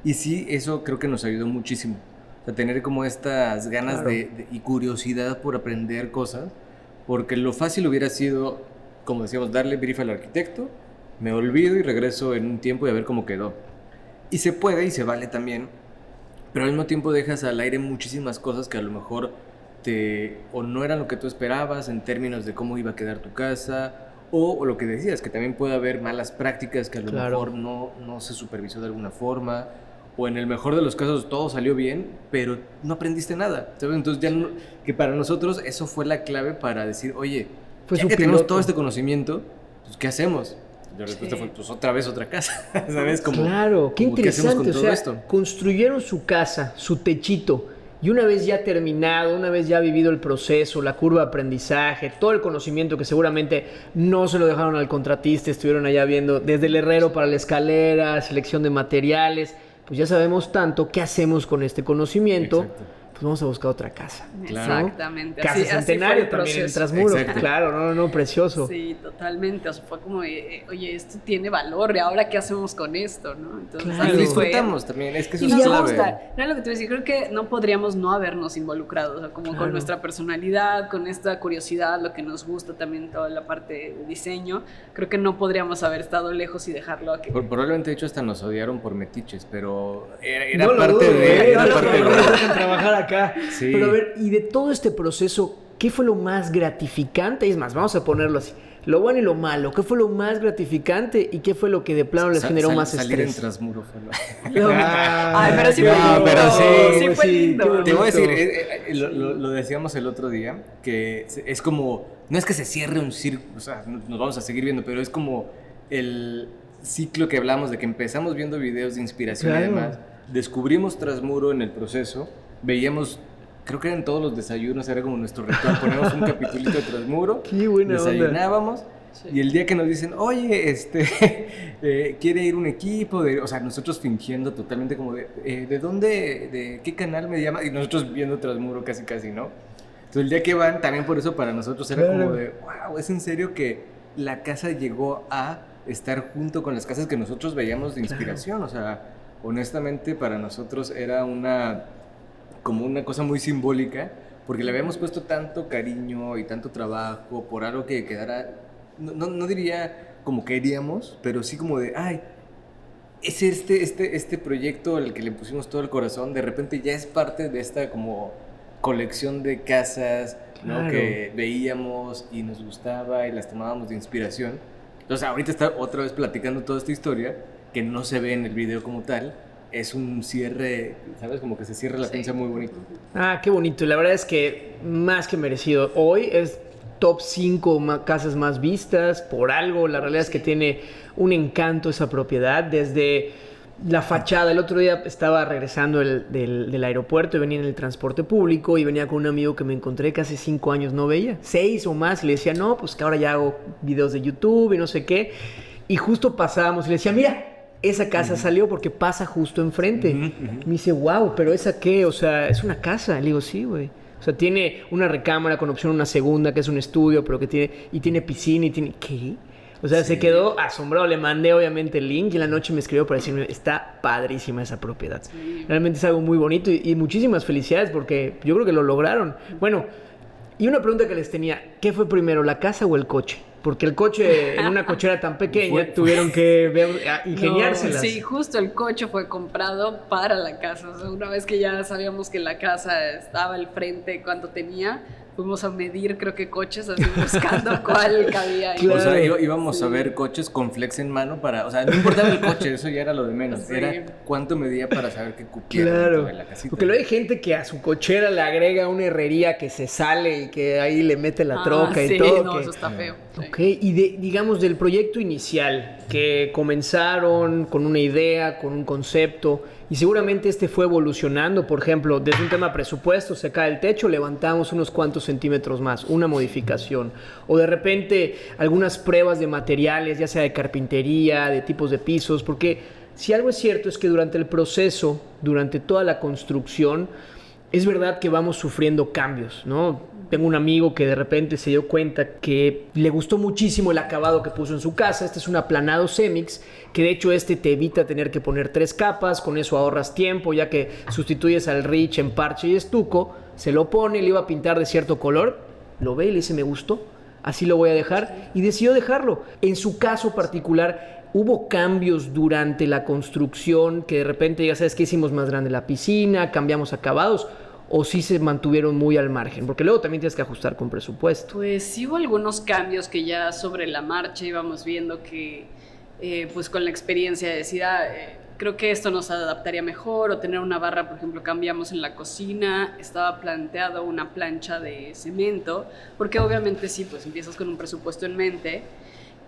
Y sí, eso creo que nos ayudó muchísimo. O sea, tener como estas ganas Claro. y curiosidad por aprender cosas, porque lo fácil hubiera sido, como decíamos, darle brief al arquitecto, me olvido y regreso en un tiempo y a ver cómo quedó. Y se puede y se vale también, pero al mismo tiempo dejas al aire muchísimas cosas que a lo mejor o no eran lo que tú esperabas en términos de cómo iba a quedar tu casa, o lo que decías, que también puede haber malas prácticas que a lo Claro. mejor no se supervisó de alguna forma, o en el mejor de los casos todo salió bien, pero no aprendiste nada, ¿sabes? Entonces ya que para nosotros eso fue la clave para decir, oye, Fue ya su que tenemos piloto. todo este conocimiento, pues ¿qué hacemos? Y la respuesta Sí. fue, pues otra vez otra casa, ¿sabes? Como, Claro, qué como, ¿qué hacemos interesante. con O todo sea, esto? construyeron su casa, su techito, y una vez ya terminado, una vez ya vivido el proceso, la curva de aprendizaje, todo el conocimiento que seguramente no se lo dejaron al contratista, estuvieron allá viendo desde el herrero para la escalera, selección de materiales, pues ya sabemos tanto qué hacemos con este conocimiento. Exacto. pues vamos a buscar otra casa. Claro. Exactamente. Casa Centenario también en Trasmuro. Exacto. Claro, no, precioso. Sí, totalmente. O sea, fue como, oye, esto tiene valor, ¿y ahora qué hacemos con esto? ¿No? Entonces, Claro. Y disfrutamos también, es que eso Y es nos clave. gusta. No, lo que te voy a decir, creo que no podríamos no habernos involucrado, o sea, como Claro. con nuestra personalidad, con esta curiosidad, lo que nos gusta también, toda la parte de diseño. Creo que no podríamos haber estado lejos y dejarlo aquí. Probablemente, de hecho, hasta nos odiaron por metiches, pero era No lo parte dudo, de... no Era lo parte dudo, de... nos dejan trabajar acá. Sí. Pero a ver, y de todo este proceso, ¿qué fue lo más gratificante? Es más, vamos a ponerlo así. Lo bueno y lo malo. ¿Qué fue lo más gratificante y qué fue lo que de plano les generó más Salir en estrés? Trasmuro fue lo... Ay, pero sí qué fue lindo. pero sí, fue sí, lindo. qué Te voy a decir, bonito. lo decíamos el otro día, que es como, no es que se cierre un círculo, o sea, nos vamos a seguir viendo, pero es como el ciclo que hablamos de que empezamos viendo videos de inspiración Claro. y demás, descubrimos Trasmuro en el proceso, veíamos, creo que eran todos los desayunos, era como nuestro ritual, poníamos un capitulito de Trasmuro, Qué buena onda. desayunábamos. Sí. Y el día que nos dicen, oye, quiere ir un equipo, o sea, nosotros fingiendo totalmente como ¿de dónde, de qué canal me llama? Y nosotros viendo Trasmuro casi, ¿no? Entonces el día que van, también por eso para nosotros era Claro. como de, wow, es en serio que la casa llegó a estar junto con las casas que nosotros veíamos de inspiración, o sea, honestamente para nosotros era como una cosa muy simbólica, porque le habíamos puesto tanto cariño y tanto trabajo por algo que quedara, no diría como queríamos, pero sí como de, ay, es este proyecto al que le pusimos todo el corazón, de repente ya es parte de esta como colección de casas, ¿no? Claro. Que veíamos y nos gustaba y las tomábamos de inspiración. Entonces ahorita está otra vez platicando toda esta historia, que no se ve en el video como tal, es un cierre, ¿sabes? Como que se cierra la Sí. pinza muy bonito. Ah, qué bonito. Y la verdad es que más que merecido. Hoy es top 5 casas más vistas por algo. La realidad es que tiene un encanto esa propiedad. Desde la fachada. El otro día estaba regresando del aeropuerto y venía en el transporte público y venía con un amigo que me encontré que hace 5 años no veía. 6 o más. Y le decía, no, pues que ahora ya hago videos de YouTube y no sé qué. Y justo pasábamos y le decía, mira, esa casa salió porque pasa justo enfrente. Me dice, wow, pero ¿esa qué? O sea, es una casa. Le digo, sí, güey. O sea, tiene una recámara con opción a una segunda, que es un estudio, pero que tiene piscina y tiene... ¿Qué? O sea, se quedó asombrado. Le mandé, obviamente, el link y en la noche me escribió para decirme, está padrísima esa propiedad. Sí. Realmente es algo muy bonito y muchísimas felicidades porque yo creo que lo lograron. Bueno, y una pregunta que les tenía, ¿qué fue primero, la casa o el coche? Porque el coche, en una cochera tan pequeña, tuvieron que ingeniárselas. No, sí, justo el coche fue comprado para la casa. O sea, una vez que ya sabíamos que la casa estaba al frente, cuánto tenía, fuimos a medir, creo que coches, así buscando cuál cabía ahí. Claro. O sea, íbamos a ver coches con flex en mano para... O sea, no importaba el coche, eso ya era lo de menos. Sí. Era cuánto medía para saber qué cupiera Claro, dentro de la casita. porque luego hay gente que a su cochera le agrega una herrería que se sale y que ahí le mete la troca y sí, todo. no, que... eso está feo. Sí. Ok, y digamos del proyecto inicial, que comenzaron con una idea, con un concepto, y seguramente este fue evolucionando, por ejemplo, desde un tema presupuesto, se cae el techo, levantamos unos cuantos centímetros más, una modificación, o de repente algunas pruebas de materiales, ya sea de carpintería, de tipos de pisos, porque si algo es cierto es que durante el proceso, durante toda la construcción, es verdad que vamos sufriendo cambios, ¿no? Tengo un amigo que de repente se dio cuenta que le gustó muchísimo el acabado que puso en su casa. Este es un aplanado Cemix, que de hecho te evita tener que poner 3 capas, con eso ahorras tiempo, ya que sustituyes al Rich en parche y estuco, se lo pone, le iba a pintar de cierto color, lo ve y le dice, me gustó, así lo voy a dejar, y decidió dejarlo. En su caso particular, ¿hubo cambios durante la construcción que de repente, ya sabes que hicimos más grande la piscina, cambiamos acabados, o sí se mantuvieron muy al margen? Porque luego también tienes que ajustar con presupuesto. Pues sí hubo algunos cambios que ya sobre la marcha íbamos viendo que pues con la experiencia decía, creo que esto nos adaptaría mejor, o tener una barra, por ejemplo, cambiamos en la cocina, estaba planteado una plancha de cemento, porque obviamente sí, pues empiezas con un presupuesto en mente.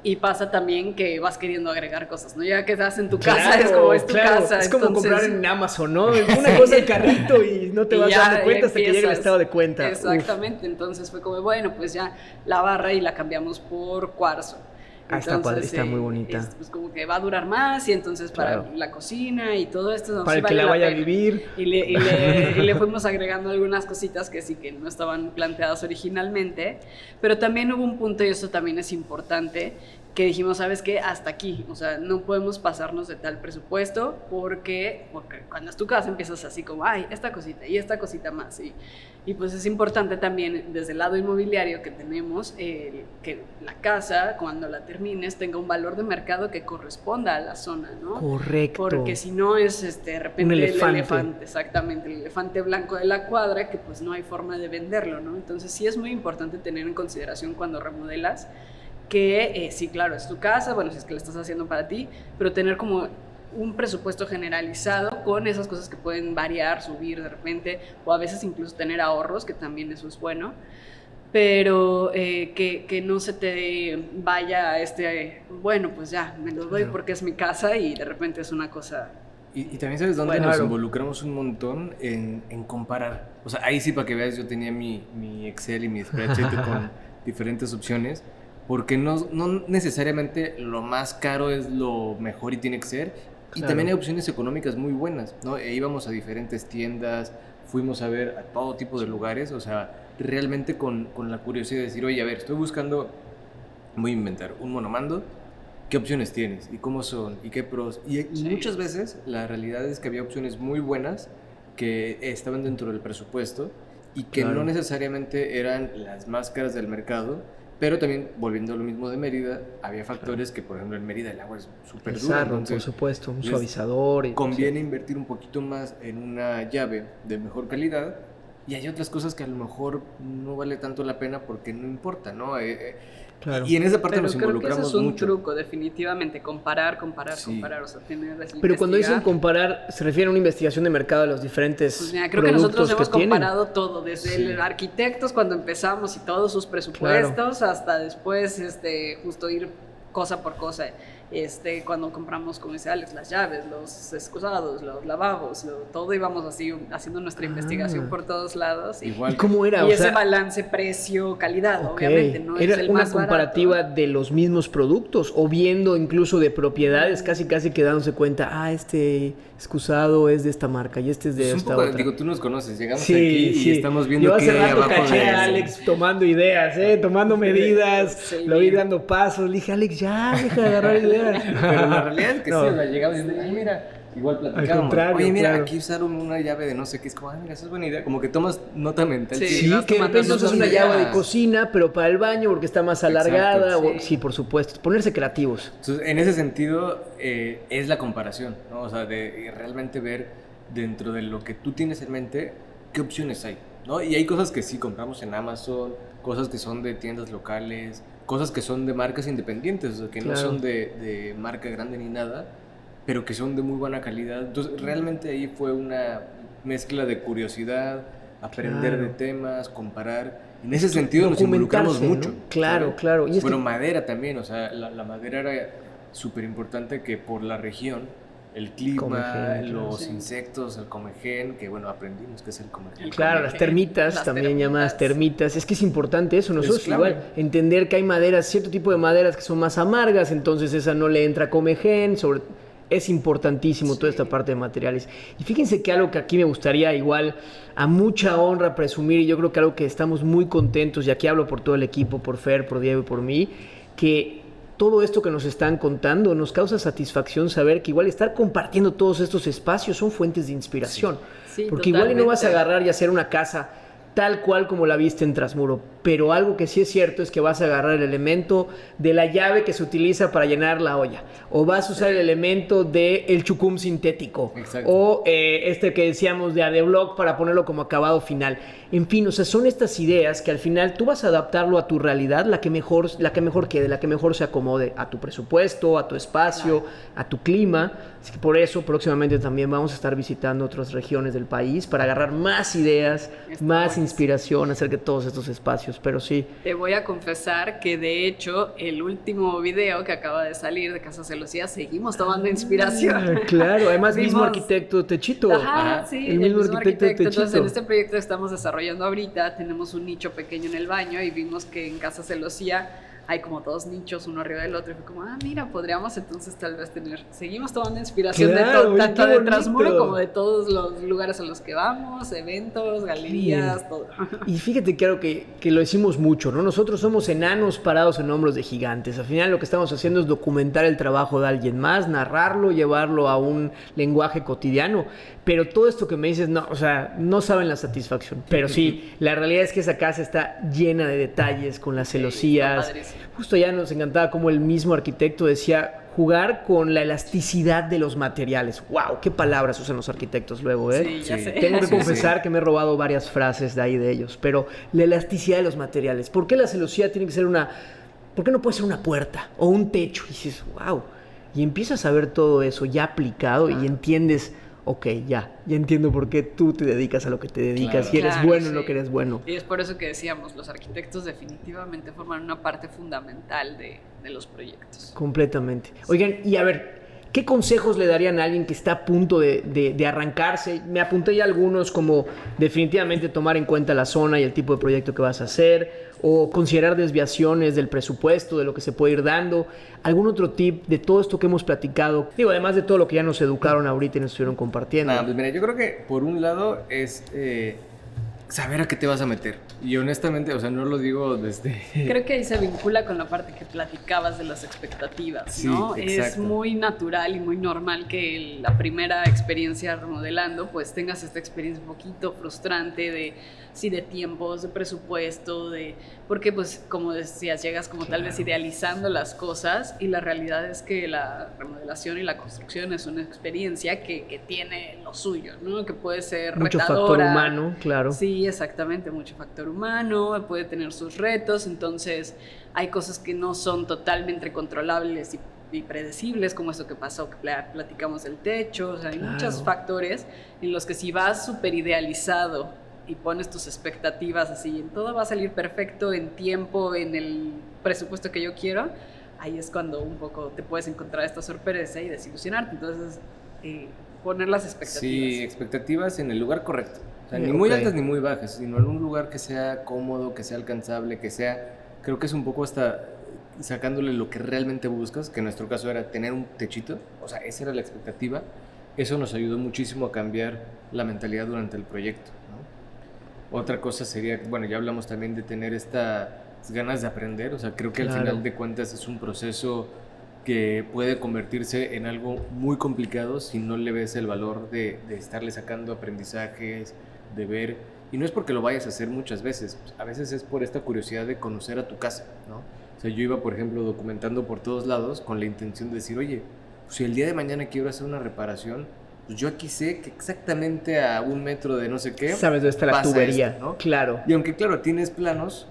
Y pasa también que vas queriendo agregar cosas, ¿no? Ya que estás en tu casa, es como es tu casa. Es como entonces, comprar en Amazon, ¿no? Una cosa en carrito y no te vas ya, dando cuenta ya hasta que llega el empiezas. estado de cuenta. Exactamente, entonces fue como, bueno, pues ya la barra y la cambiamos por cuarzo. Está padre, está muy bonita. Pues como que va a durar más y entonces para la cocina y todo esto. Para el que la vaya a vivir. Y le fuimos agregando algunas cositas que sí que no estaban planteadas originalmente, pero también hubo un punto, y eso también es importante, que dijimos, ¿sabes qué? Hasta aquí, o sea, no podemos pasarnos de tal presupuesto porque cuando es tu casa empiezas así como, ay, esta cosita y esta cosita más, y pues es importante también desde el lado inmobiliario que tenemos, que la casa, cuando la termines, tenga un valor de mercado que corresponda a la zona, ¿no? Correcto. Porque si no es de repente un el elefante, exactamente, el elefante blanco de la cuadra, que pues no hay forma de venderlo, ¿no? Entonces sí es muy importante tener en consideración cuando remodelas que sí, claro, es tu casa, bueno, si es que la estás haciendo para ti, pero tener como un presupuesto generalizado con esas cosas que pueden variar, subir de repente, o a veces incluso tener ahorros, que también eso es bueno, pero que no se te vaya bueno, pues ya, me lo doy porque es mi casa y de repente es una cosa... Y también sabes dónde nos involucramos un montón en comparar. O sea, ahí sí, para que veas, yo tenía mi Excel y mi spreadsheet con diferentes opciones, porque no necesariamente lo más caro es lo mejor y tiene que ser. Y también hay opciones económicas muy buenas, ¿no? Íbamos a diferentes tiendas, fuimos a ver a todo tipo de lugares, o sea, realmente con la curiosidad de decir, oye, a ver, estoy buscando, voy a inventar un monomando, ¿qué opciones tienes? ¿Y cómo son? ¿Y qué pros? Y muchas veces la realidad es que había opciones muy buenas que estaban dentro del presupuesto y que no necesariamente eran las más caras del mercado. Pero también, volviendo a lo mismo de Mérida, había factores que, por ejemplo, en Mérida el agua es súper dura. Por supuesto, un suavizador. Conviene invertir un poquito más en una llave de mejor calidad, y hay otras cosas que a lo mejor no vale tanto la pena porque no importa, ¿no? Claro. Y en esa parte nos involucramos mucho. Pero creo que eso es un truco, definitivamente, comparar, o sea, Pero cuando dicen comparar, ¿se refiere a una investigación de mercado de los diferentes pues mira, creo que nosotros hemos comparado tienen? todo, desde el arquitectos cuando empezamos y todos sus presupuestos, hasta después justo ir cosa por cosa. Cuando compramos, como dice Alex, las llaves, los excusados, los lavabos, todo íbamos así haciendo nuestra investigación por todos lados. Igual. ¿Y cómo era? Y ese balance precio-calidad, obviamente, ¿no? ¿Era es el una más comparativa barato de los mismos productos o viendo incluso de propiedades, casi que dándose cuenta, este excusado es de esta marca y este es de esta otra? Digo, tú nos conoces, llegamos aquí y estamos viendo que hay abajo. Yo hace rato caché a Alex tomando ideas, tomando medidas, lo vi dando pasos, le dije, Alex, ya, deja de agarrar ideas. Pero la realidad es que sí, o sea, llegamos y mira, igual platicamos. Al contrario, oye, mira, claro. aquí usaron una llave de no sé qué, es como, mira, esa es buena idea, como que tomas nota mental. Sí, que de repente usas una llave de cocina, pero para el baño porque está más alargada. Exacto, sí, por supuesto, ponerse creativos. Entonces, en ese sentido, es la comparación, ¿no? O sea, de realmente ver dentro de lo que tú tienes en mente, qué opciones hay, ¿no? Y hay cosas que sí compramos en Amazon, cosas que son de tiendas locales, cosas que son de marcas independientes, o sea, que no son de marca grande ni nada, pero que son de muy buena calidad. Entonces, realmente ahí fue una mezcla de curiosidad, aprender de temas, comparar. En ese sentido nos involucramos mucho. ¿no? Claro. Y bueno, madera también, o sea, la madera era súper importante, que por la región, el clima, comején, los insectos, el comején, que bueno, aprendimos que es el comején. Claro, las termitas, llamadas termitas. Es que es importante eso. Nosotros igual entender que hay maderas, cierto tipo de maderas que son más amargas, entonces esa no le entra comején, es importantísimo toda esta parte de materiales. Y fíjense que algo que aquí me gustaría igual a mucha honra presumir, y yo creo que algo que estamos muy contentos, y aquí hablo por todo el equipo, por Fer, por Diego y por mí, que todo esto que nos están contando nos causa satisfacción saber que igual estar compartiendo todos estos espacios son fuentes de inspiración. Sí, porque igual no vas a agarrar y hacer una casa tal cual como la viste en Trasmuro, pero algo que sí es cierto es que vas a agarrar el elemento de la llave que se utiliza para llenar la olla, o vas a usar el elemento del chucum sintético, o que decíamos de Adeblock para ponerlo como acabado final. En fin, o sea, son estas ideas que al final tú vas a adaptarlo a tu realidad, la que mejor quede, la que mejor se acomode a tu presupuesto, a tu espacio, a tu clima. Así que por eso próximamente también vamos a estar visitando otras regiones del país para agarrar más ideas, más inspiración acerca de todos estos espacios, pero sí. Te voy a confesar que de hecho el último video que acaba de salir de Casa Celosía seguimos tomando inspiración. Claro, además mismo arquitecto Techito. Ajá, sí, el mismo arquitecto Techito. Entonces en este proyecto que estamos desarrollando ahorita tenemos un nicho pequeño en el baño y vimos que en Casa Celosía hay como dos nichos uno arriba del otro y fue como, mira, podríamos entonces tal vez seguimos tomando inspiración Claro, de tanto de qué Trasmuro bonito. como de todos los lugares a los que vamos, eventos, galerías, todo. Y fíjate, claro, que lo decimos mucho, ¿no? Nosotros somos enanos parados en hombros de gigantes. Al final lo que estamos haciendo es documentar el trabajo de alguien más, narrarlo, llevarlo a un lenguaje cotidiano. Pero todo esto que me dices, no, o sea, no saben la satisfacción. Pero sí, la realidad es que esa casa está llena de detalles, con las celosías. está padrísimo. Justo ya nos encantaba como el mismo arquitecto decía, jugar con la elasticidad de los materiales. ¡Wow! ¡Qué palabras usan los arquitectos luego, eh! Sí, ya Sí. sé. Tengo que Sí, confesar sí. que me he robado varias frases de ahí de ellos, pero la elasticidad de los materiales. ¿Por qué la celosía tiene que ser una... ¿Por qué no puede ser una puerta o un techo? Y dices, wow. Y empiezas a ver todo eso ya aplicado y entiendes, ok, ya entiendo por qué tú te dedicas a lo que te dedicas Claro. y eres Claro, bueno en sí. lo que eres bueno. Y es por eso que decíamos, los arquitectos definitivamente forman una parte fundamental de los proyectos. Completamente. Oigan, y a ver, ¿qué consejos le darían a alguien que está a punto de arrancarse? Me apunté ya algunos, como definitivamente tomar en cuenta la zona y el tipo de proyecto que vas a hacer, o considerar desviaciones del presupuesto, de lo que se puede ir dando. ¿Algún otro tip de todo esto que hemos platicado? Digo, además de todo lo que ya nos educaron ahorita y nos estuvieron compartiendo. Pues mira, yo creo que por un lado es saber a qué te vas a meter. Y honestamente, o sea, no lo digo desde... Creo que ahí se vincula con la parte que platicabas de las expectativas, Sí, ¿no? Es exacto. muy natural y muy normal que la primera experiencia remodelando, pues tengas esta experiencia un poquito frustrante de tiempos, de presupuesto, porque pues como decías, llegas como tal vez idealizando las cosas y la realidad es que la remodelación y la construcción es una experiencia que tiene lo suyo, ¿no? Que puede ser Mucho factor retadora. humano, claro. Sí, exactamente, mucho factor humano, puede tener sus retos, entonces hay cosas que no son totalmente controlables y predecibles, como esto que pasó, que platicamos del techo, o sea, hay Claro. muchos factores en los que si vas súper idealizado y pones tus expectativas así, en todo va a salir perfecto, en tiempo, en el presupuesto que yo quiero, ahí es cuando un poco te puedes encontrar esta sorpresa y desilusionarte, entonces poner las expectativas. Sí, expectativas en el lugar correcto. O sea, ni Ok. muy altas ni muy bajas, sino en un lugar que sea cómodo, que sea alcanzable, que sea... Creo que es un poco hasta sacándole lo que realmente buscas, que en nuestro caso era tener un techito, o sea, esa era la expectativa. Eso nos ayudó muchísimo a cambiar la mentalidad durante el proyecto, ¿no? Otra cosa sería, bueno, ya hablamos también de tener estas ganas de aprender, o sea, creo que al Claro. final de cuentas es un proceso que puede convertirse en algo muy complicado si no le ves el valor de estarle sacando aprendizajes, de ver, y no es porque lo vayas a hacer muchas veces, a veces es por esta curiosidad de conocer a tu casa, ¿no? O sea, yo iba, por ejemplo, documentando por todos lados con la intención de decir, oye, pues si el día de mañana quiero hacer una reparación, pues yo aquí sé que exactamente a 1 metro de no sé qué Sabes dónde está la pasa tubería, esto, ¿no? Claro. Y aunque claro, tienes planos,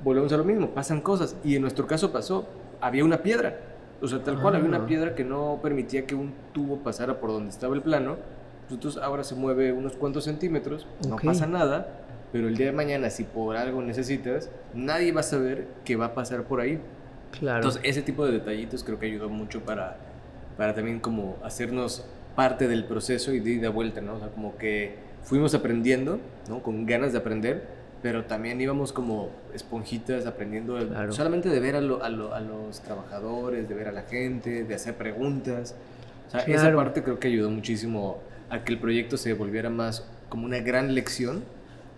volvemos a lo mismo, pasan cosas, y en nuestro caso pasó, había una piedra, o sea, tal cual, había una piedra que no permitía que un tubo pasara por donde estaba el plano, pues entonces ahora se mueve unos cuantos centímetros, no Ok. pasa nada, pero el día de mañana, si por algo necesitas, nadie va a saber que va a pasar por ahí. Claro. Entonces, ese tipo de detallitos creo que ayudó mucho para también como hacernos parte del proceso y de ida y vuelta, ¿no? O sea, como que fuimos aprendiendo, ¿no? Con ganas de aprender, pero también íbamos como esponjitas aprendiendo Claro. solamente de ver a los trabajadores, de ver a la gente, de hacer preguntas. O sea, esa Claro. parte creo que ayudó muchísimo a que el proyecto se volviera más como una gran lección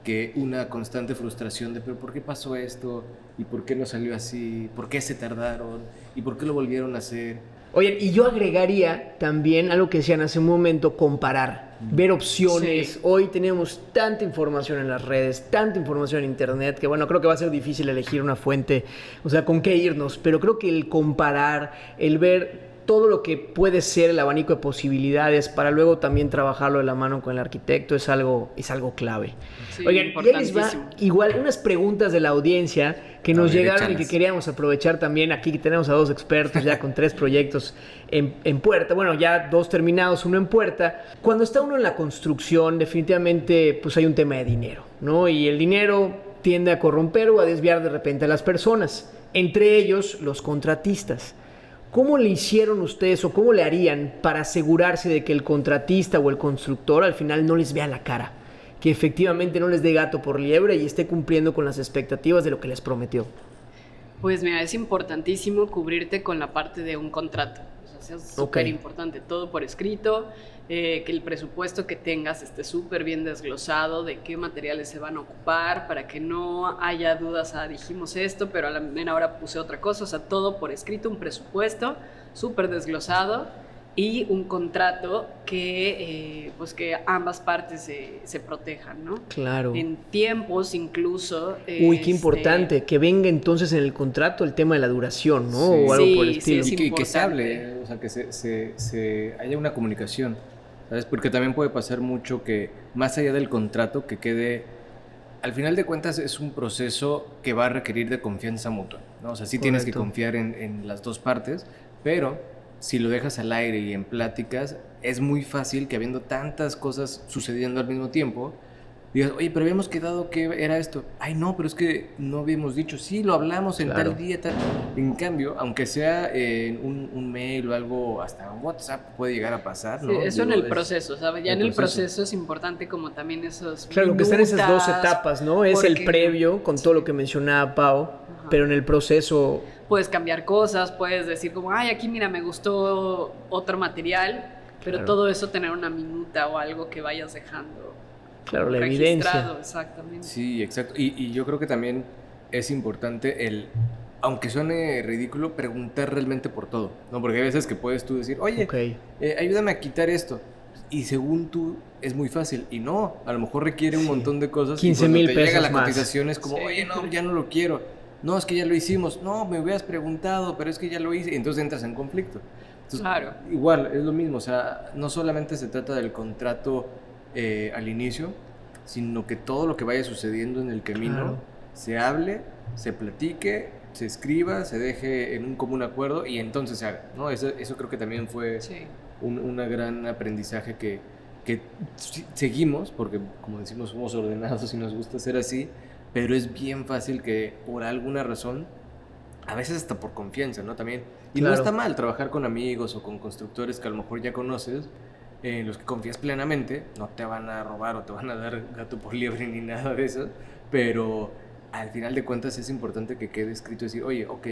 que una constante frustración de pero ¿por qué pasó esto? ¿Y por qué no salió así? ¿Por qué se tardaron? ¿Y por qué lo volvieron a hacer? Oye, y yo agregaría también algo que decían hace un momento, comparar, ver opciones. Sí. Hoy tenemos tanta información en las redes, tanta información en internet, que bueno, creo que va a ser difícil elegir una fuente, o sea, con qué irnos, pero creo que el comparar, el ver todo lo que puede ser el abanico de posibilidades para luego también trabajarlo de la mano con el arquitecto es algo clave. Sí, Oigan, y ahí les va importantísimo. igual unas preguntas de la audiencia que nos ver, llegaron y échalas. que queríamos aprovechar también. Aquí que tenemos a 2 expertos ya con 3 proyectos en puerta. Bueno, ya 2 terminados, 1 en puerta. Cuando está uno en la construcción, definitivamente pues hay un tema de dinero, ¿no? Y el dinero tiende a corromper o a desviar de repente a las personas, entre ellos los contratistas. ¿Cómo le hicieron ustedes o cómo le harían para asegurarse de que el contratista o el constructor al final no les vea la cara? Que efectivamente no les dé gato por liebre y esté cumpliendo con las expectativas de lo que les prometió. Pues mira, es importantísimo cubrirte con la parte de un contrato. O sea, es súper importante, todo por escrito, que el presupuesto que tengas esté súper bien desglosado de qué materiales se van a ocupar, para que no haya dudas, dijimos esto, pero a la mera hora puse otra cosa. O sea, todo por escrito, un presupuesto súper desglosado y un contrato que, pues que ambas partes se protejan, ¿no? Claro. En tiempos incluso. Uy, qué importante, que venga entonces en el contrato el tema de la duración, ¿no? Sí. O algo por el estilo. Sí, Y que se hable, o sea, que se haya una comunicación, ¿sabes? Porque también puede pasar mucho que, más allá del contrato, que quede... Al final de cuentas es un proceso que va a requerir de confianza mutua, ¿no? O sea, sí tienes que confiar en las dos partes, pero si lo dejas al aire y en pláticas, es muy fácil que habiendo tantas cosas sucediendo al mismo tiempo, digas, oye, pero habíamos quedado que era esto. Ay, no, pero es que no habíamos dicho. Sí, lo hablamos en tal día, tal. En cambio, aunque sea en un mail o algo, hasta un WhatsApp puede llegar a pasar, ¿no? Sí, eso en el proceso, ¿sabes? Ya en el proceso es importante como también esos Claro, minutas, que están esas dos etapas, ¿no? Es el previo, con todo lo que mencionaba Pau, pero en el proceso... Puedes cambiar cosas, puedes decir como, ay, aquí mira, me gustó otro material, pero todo eso tener una minuta o algo que vayas dejando. Claro, la evidencia. Exactamente. Sí, exacto. Y yo creo que también es importante el, aunque suene ridículo, preguntar realmente por todo, ¿no? Porque hay veces que puedes tú decir, oye, ayúdame a quitar esto. Y según tú, es muy fácil. Y no, a lo mejor requiere un montón de cosas. 15,000 pesos llega la más. cotización es como, oye, no, ya no lo quiero. No, es que ya lo hicimos. No, me hubieras preguntado, pero es que ya lo hice. Entonces entras en conflicto. Entonces, claro. Igual, es lo mismo. O sea, no solamente se trata del contrato al inicio, sino que todo lo que vaya sucediendo en el camino se hable, se platique, se escriba, se deje en un común acuerdo y entonces se haga, ¿no? Eso creo que también fue un gran aprendizaje que seguimos, porque como decimos, somos ordenados y nos gusta ser así, pero es bien fácil que por alguna razón, a veces hasta por confianza, ¿no? También. Y no está mal trabajar con amigos o con constructores que a lo mejor ya conoces, en los que confías plenamente, no te van a robar o te van a dar gato por liebre ni nada de eso, pero al final de cuentas es importante que quede escrito decir, oye, ok,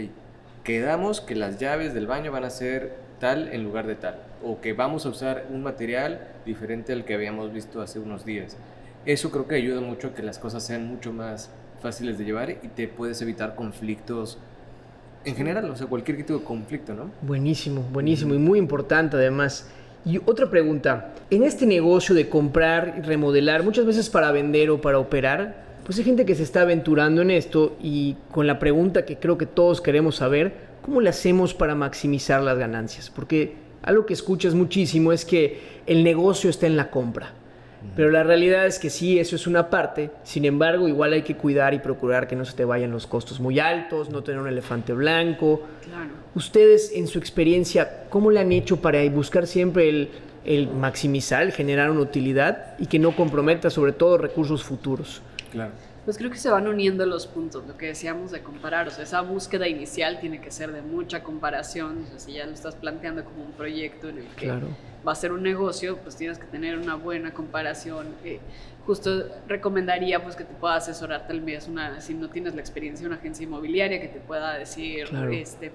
quedamos que las llaves del baño van a ser tal en lugar de tal, o que vamos a usar un material diferente al que habíamos visto hace unos días. Eso creo que ayuda mucho a que las cosas sean mucho más fáciles de llevar y te puedes evitar conflictos en general, o sea, cualquier tipo de conflicto, ¿no? Buenísimo, buenísimo y muy importante además. Y otra pregunta, en este negocio de comprar y remodelar, muchas veces para vender o para operar, pues hay gente que se está aventurando en esto y con la pregunta que creo que todos queremos saber, ¿cómo le hacemos para maximizar las ganancias? Porque algo que escuchas muchísimo es que el negocio está en la compra. Pero la realidad es que sí, eso es una parte. Sin embargo, igual hay que cuidar y procurar que no se te vayan los costos muy altos, no tener un elefante blanco. Claro. Ustedes, en su experiencia, ¿cómo le han hecho para buscar siempre el maximizar, el generar una utilidad y que no comprometa sobre todo recursos futuros? Claro. Pues creo que se van uniendo los puntos, lo que decíamos de comparar, o sea, esa búsqueda inicial tiene que ser de mucha comparación, o sea, si ya lo estás planteando como un proyecto en el que va a ser un negocio, pues tienes que tener una buena comparación. Justo recomendaría pues que te pueda asesorar tal vez si no tienes la experiencia, una agencia inmobiliaria que te pueda decir,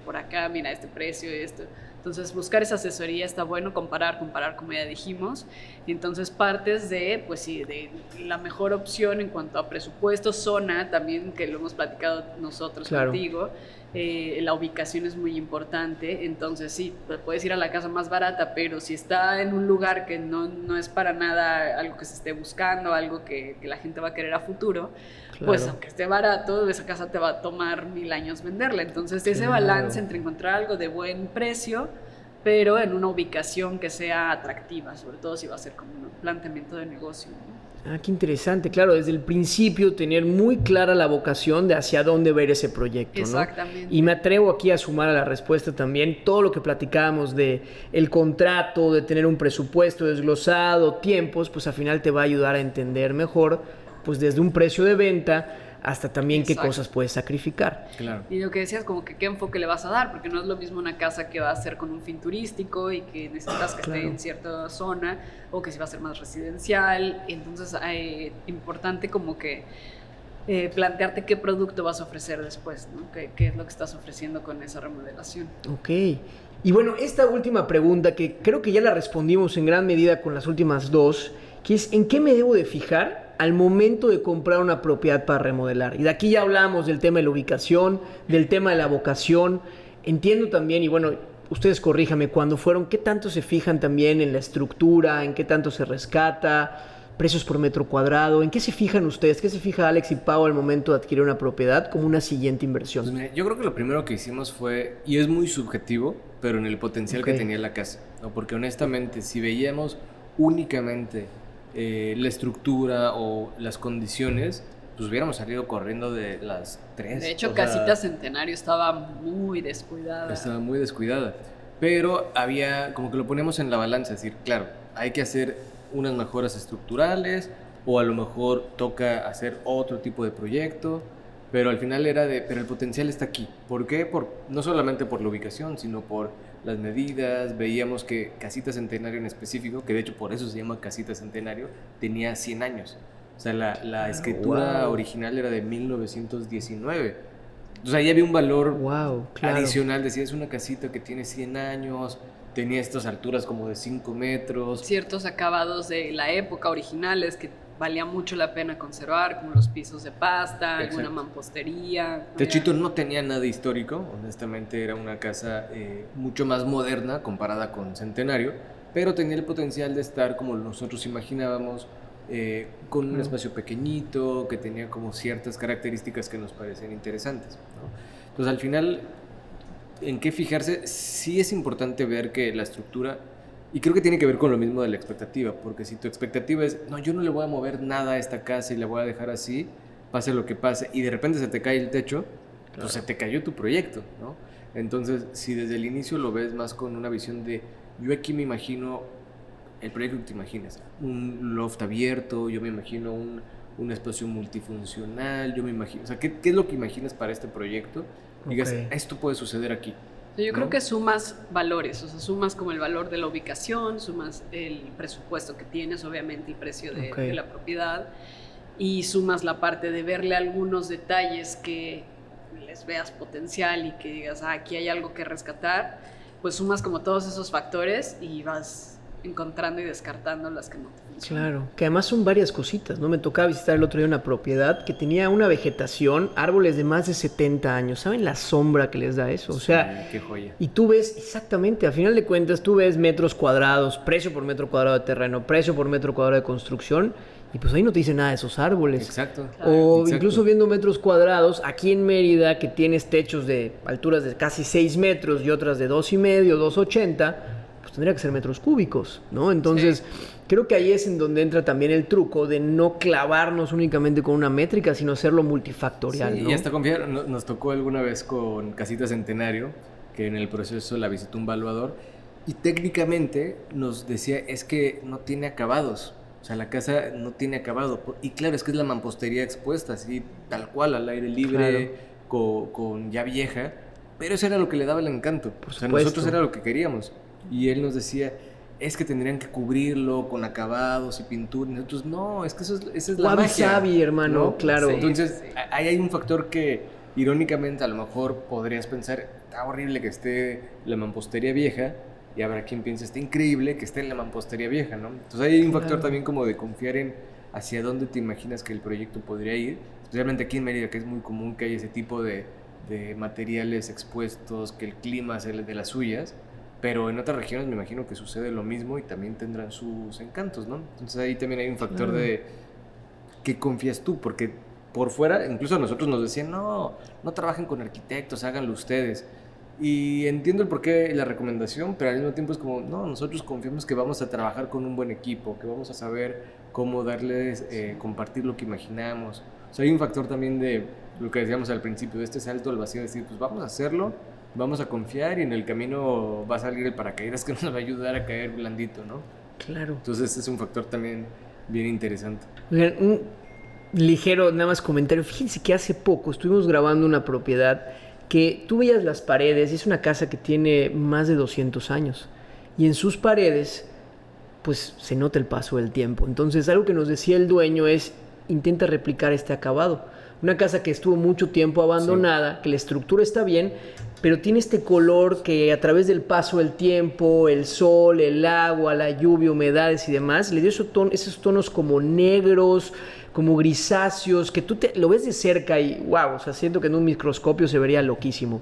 por acá, mira, este precio, esto. Entonces, buscar esa asesoría está bueno, comparar, como ya dijimos. Y entonces partes de, pues sí, de la mejor opción en cuanto a presupuesto, zona, también que lo hemos platicado nosotros contigo. La ubicación es muy importante, entonces sí, puedes ir a la casa más barata, pero si está en un lugar que no es para nada algo que se esté buscando, algo que la gente va a querer a futuro, pues aunque esté barato, esa casa te va a tomar 1000 años venderla. Entonces ese balance entre encontrar algo de buen precio, pero en una ubicación que sea atractiva, sobre todo si va a ser como un planteamiento de negocio, ¿no? Ah, qué interesante, claro, desde el principio tener muy clara la vocación de hacia dónde va a ir ese proyecto, ¿no? Exactamente. Y me atrevo aquí a sumar a la respuesta también todo lo que platicábamos de el contrato, de tener un presupuesto desglosado, tiempos, pues al final te va a ayudar a entender mejor, pues desde un precio de venta hasta también qué cosas puedes sacrificar. Claro. Y lo que decías, como que qué enfoque le vas a dar, porque no es lo mismo una casa que va a ser con un fin turístico y que necesitas que esté en cierta zona, o que si va a ser más residencial. Entonces, importante como que plantearte qué producto vas a ofrecer después, ¿no? ¿Qué es lo que estás ofreciendo con esa remodelación? Ok. Y bueno, esta última pregunta, que creo que ya la respondimos en gran medida con las últimas dos, que es ¿en qué me debo de fijar al momento de comprar una propiedad para remodelar? Y de aquí ya hablamos del tema de la ubicación, del tema de la vocación. Entiendo también, y bueno, ustedes corríjame, cuando fueron, ¿qué tanto se fijan también en la estructura? ¿En qué tanto se rescata? ¿Precios por metro cuadrado? ¿En qué se fijan ustedes? ¿Qué se fija Alex y Pau al momento de adquirir una propiedad como una siguiente inversión? Pues mira, yo creo que lo primero que hicimos fue, y es muy subjetivo, pero en el potencial que tenía la casa, ¿no? Porque honestamente, si veíamos únicamente la estructura o las condiciones, pues hubiéramos salido corriendo de las 3. De hecho, Casita Centenario estaba muy descuidada. Estaba muy descuidada. Pero había, como que lo poníamos en la balanza, es decir, claro, hay que hacer unas mejoras estructurales o a lo mejor toca hacer otro tipo de proyecto, pero al final pero el potencial está aquí. ¿Por qué? No solamente por la ubicación, sino por las medidas. Veíamos que Casita Centenario en específico, que de hecho por eso se llama Casita Centenario, tenía 100 años. O sea, la escritura original era de 1919. O sea, ya había un valor adicional. Decía, es una casita que tiene 100 años, tenía estas alturas como de 5 metros. Ciertos acabados de la época originales que valía mucho la pena conservar, como los pisos de pasta, alguna mampostería. Techito no tenía nada histórico, honestamente era una casa mucho más moderna comparada con Centenario, pero tenía el potencial de estar como nosotros imaginábamos, con un espacio pequeñito, que tenía como ciertas características que nos parecían interesantes, ¿no? Entonces al final, ¿en qué fijarse? Sí es importante ver que la estructura, y creo que tiene que ver con lo mismo de la expectativa, porque si tu expectativa es, no, yo no le voy a mover nada a esta casa y la voy a dejar así, pase lo que pase, y de repente se te cae el techo, pues se te cayó tu proyecto, ¿no? Entonces, si desde el inicio lo ves más con una visión de, yo aquí me imagino el proyecto que te imaginas, un loft abierto, yo me imagino un espacio multifuncional, yo me imagino, o sea, ¿qué es lo que imaginas para este proyecto? Digas, esto puede suceder aquí. Yo creo que sumas valores, o sea, sumas como el valor de la ubicación, sumas el presupuesto que tienes, obviamente, y precio de la propiedad, y sumas la parte de verle algunos detalles que les veas potencial y que digas, aquí hay algo que rescatar, pues sumas como todos esos factores y vas encontrando y descartando las que no te funcionan. Claro, que además son varias cositas, ¿no? Me tocaba visitar el otro día una propiedad que tenía una vegetación, árboles de más de 70 años. ¿Saben la sombra que les da eso? O sea, qué joya. Y tú ves, exactamente, a final de cuentas, tú ves metros cuadrados, precio por metro cuadrado de terreno, precio por metro cuadrado de construcción, y pues ahí no te dice nada de esos árboles. Exacto. O incluso viendo metros cuadrados, aquí en Mérida, que tienes techos de alturas de casi 6 metros y otras de 2,5, 2,80, pues tendría que ser metros cúbicos, ¿no? Entonces, creo que ahí es en donde entra también el truco de no clavarnos únicamente con una métrica, sino hacerlo multifactorial, ¿no? Y hasta confiar, nos tocó alguna vez con Casita Centenario, que en el proceso la visitó un valuador, y técnicamente nos decía, es que no tiene acabados. O sea, la casa no tiene acabado. Y claro, es que es la mampostería expuesta, así, tal cual, al aire libre, con ya vieja. Pero eso era lo que le daba el encanto. O sea, nosotros era lo que queríamos. Y él nos decía, es que tendrían que cubrirlo con acabados y pintura. Y nosotros, no, es que esa es la magia. Wabi-sabi, hermano, ¿no? Claro. Sí, entonces, ahí hay un factor que, irónicamente, a lo mejor podrías pensar, está horrible que esté la mampostería vieja, y habrá quien piense, está increíble que esté en la mampostería vieja, ¿no? Entonces ahí hay un factor también como de confiar en hacia dónde te imaginas que el proyecto podría ir, especialmente aquí en Mérida, que es muy común que haya ese tipo de materiales expuestos, que el clima sea de las suyas, pero en otras regiones me imagino que sucede lo mismo y también tendrán sus encantos, ¿no? Entonces ahí también hay un factor de ¿qué confías tú? Porque por fuera, incluso a nosotros nos decían, no trabajen con arquitectos, háganlo ustedes. Y entiendo el porqué y la recomendación, pero al mismo tiempo es como, no, nosotros confiamos que vamos a trabajar con un buen equipo, que vamos a saber cómo darles, compartir lo que imaginamos. O sea, hay un factor también de lo que decíamos al principio, de este salto al vacío, de decir, pues vamos a hacerlo, vamos a confiar y en el camino va a salir el paracaídas que nos va a ayudar a caer blandito, ¿no? Claro. Entonces este es un factor también bien interesante. Oigan, un ligero nada más comentario. Fíjense que hace poco estuvimos grabando una propiedad que tú veías las paredes, y es una casa que tiene más de 200 años, y en sus paredes pues se nota el paso del tiempo. Entonces algo que nos decía el dueño es, intenta replicar este acabado, Una casa que estuvo mucho tiempo abandonada, que la estructura está bien, pero tiene este color que a través del paso del tiempo, el sol, el agua, la lluvia, humedades y demás, le dio esos tonos como negros, como grisáceos, que tú lo ves de cerca y wow, o sea, siento que en un microscopio se vería loquísimo.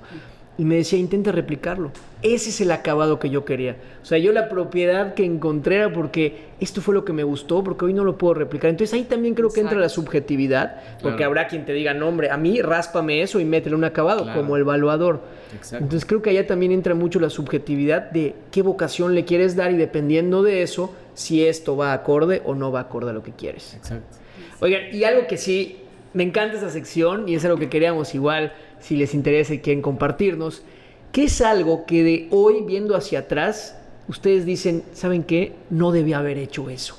Y me decía, intenta replicarlo. Ese es el acabado que yo quería. O sea, yo la propiedad que encontré era porque esto fue lo que me gustó, porque hoy no lo puedo replicar. Entonces ahí también creo que entra la subjetividad, porque habrá quien te diga, no hombre, a mí ráspame eso y métele un acabado, como el evaluador. Exacto. Entonces creo que allá también entra mucho la subjetividad de qué vocación le quieres dar y dependiendo de eso, si esto va acorde o no va acorde a lo que quieres. Exacto. Oigan, y algo que sí, me encanta esa sección y es algo que queríamos igual, si les interesa y quieren compartirnos, ¿qué es algo que de hoy, viendo hacia atrás, ustedes dicen, ¿saben qué? No debía haber hecho eso?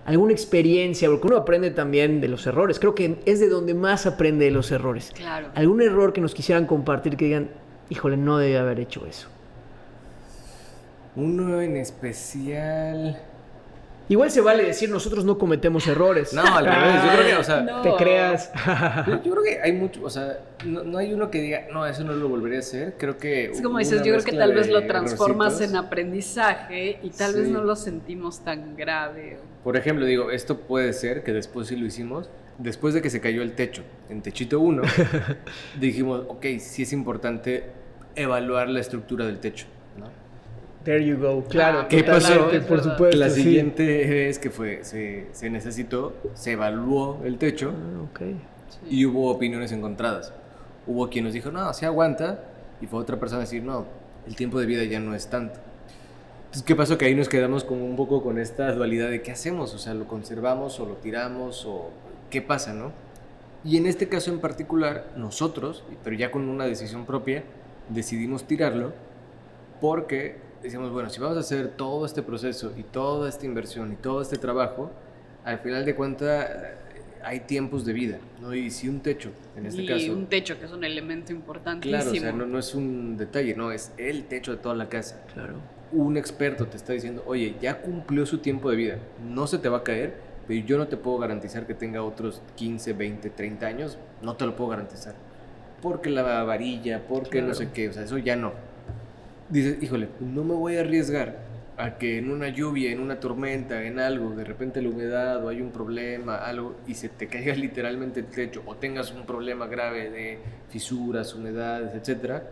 Alguna experiencia, porque uno aprende también de los errores. Creo que es de donde más aprende de los errores. Claro. ¿Algún error que nos quisieran compartir que digan, híjole, no debía haber hecho eso? Uno en especial... Igual se vale decir, nosotros no cometemos errores. No, al revés. Yo creo que, o sea... No. Te creas. Yo creo que hay mucho, o sea, no hay uno que diga, no, eso no lo volvería a hacer. Creo que... Es como dices, yo creo que tal vez lo transformas en aprendizaje y tal vez no lo sentimos tan grave. Por ejemplo, digo, esto puede ser que después sí lo hicimos. Después de que se cayó el techo, en Techito 1, dijimos, ok, sí es importante evaluar la estructura del techo, ¿no? There you go. Claro. ¿Qué pasó? Por supuesto. La siguiente vez que se necesitó, se evaluó el techo y hubo opiniones encontradas. Hubo quien nos dijo, no, se aguanta, y fue otra persona a decir, no, el tiempo de vida ya no es tanto. Entonces, ¿qué pasó? Que ahí nos quedamos como un poco con esta dualidad de qué hacemos, o sea, ¿lo conservamos o lo tiramos o qué pasa, no? Y en este caso en particular, nosotros, pero ya con una decisión propia, decidimos tirarlo porque... decíamos, bueno, si vamos a hacer todo este proceso y toda esta inversión y todo este trabajo, al final de cuentas hay tiempos de vida, ¿no? Y si un techo, en este caso... Y un techo, que es un elemento importantísimo. Claro, o sea, no es un detalle, no, es el techo de toda la casa. Claro. Un experto te está diciendo, oye, ya cumplió su tiempo de vida, no se te va a caer, pero yo no te puedo garantizar que tenga otros 15, 20, 30 años, no te lo puedo garantizar. Porque la varilla, porque no sé qué, o sea, eso ya no. Dices, híjole, no me voy a arriesgar a que en una lluvia, en una tormenta, en algo, de repente la humedad o hay un problema, algo, y se te caiga literalmente el techo o tengas un problema grave de fisuras, humedades, etcétera.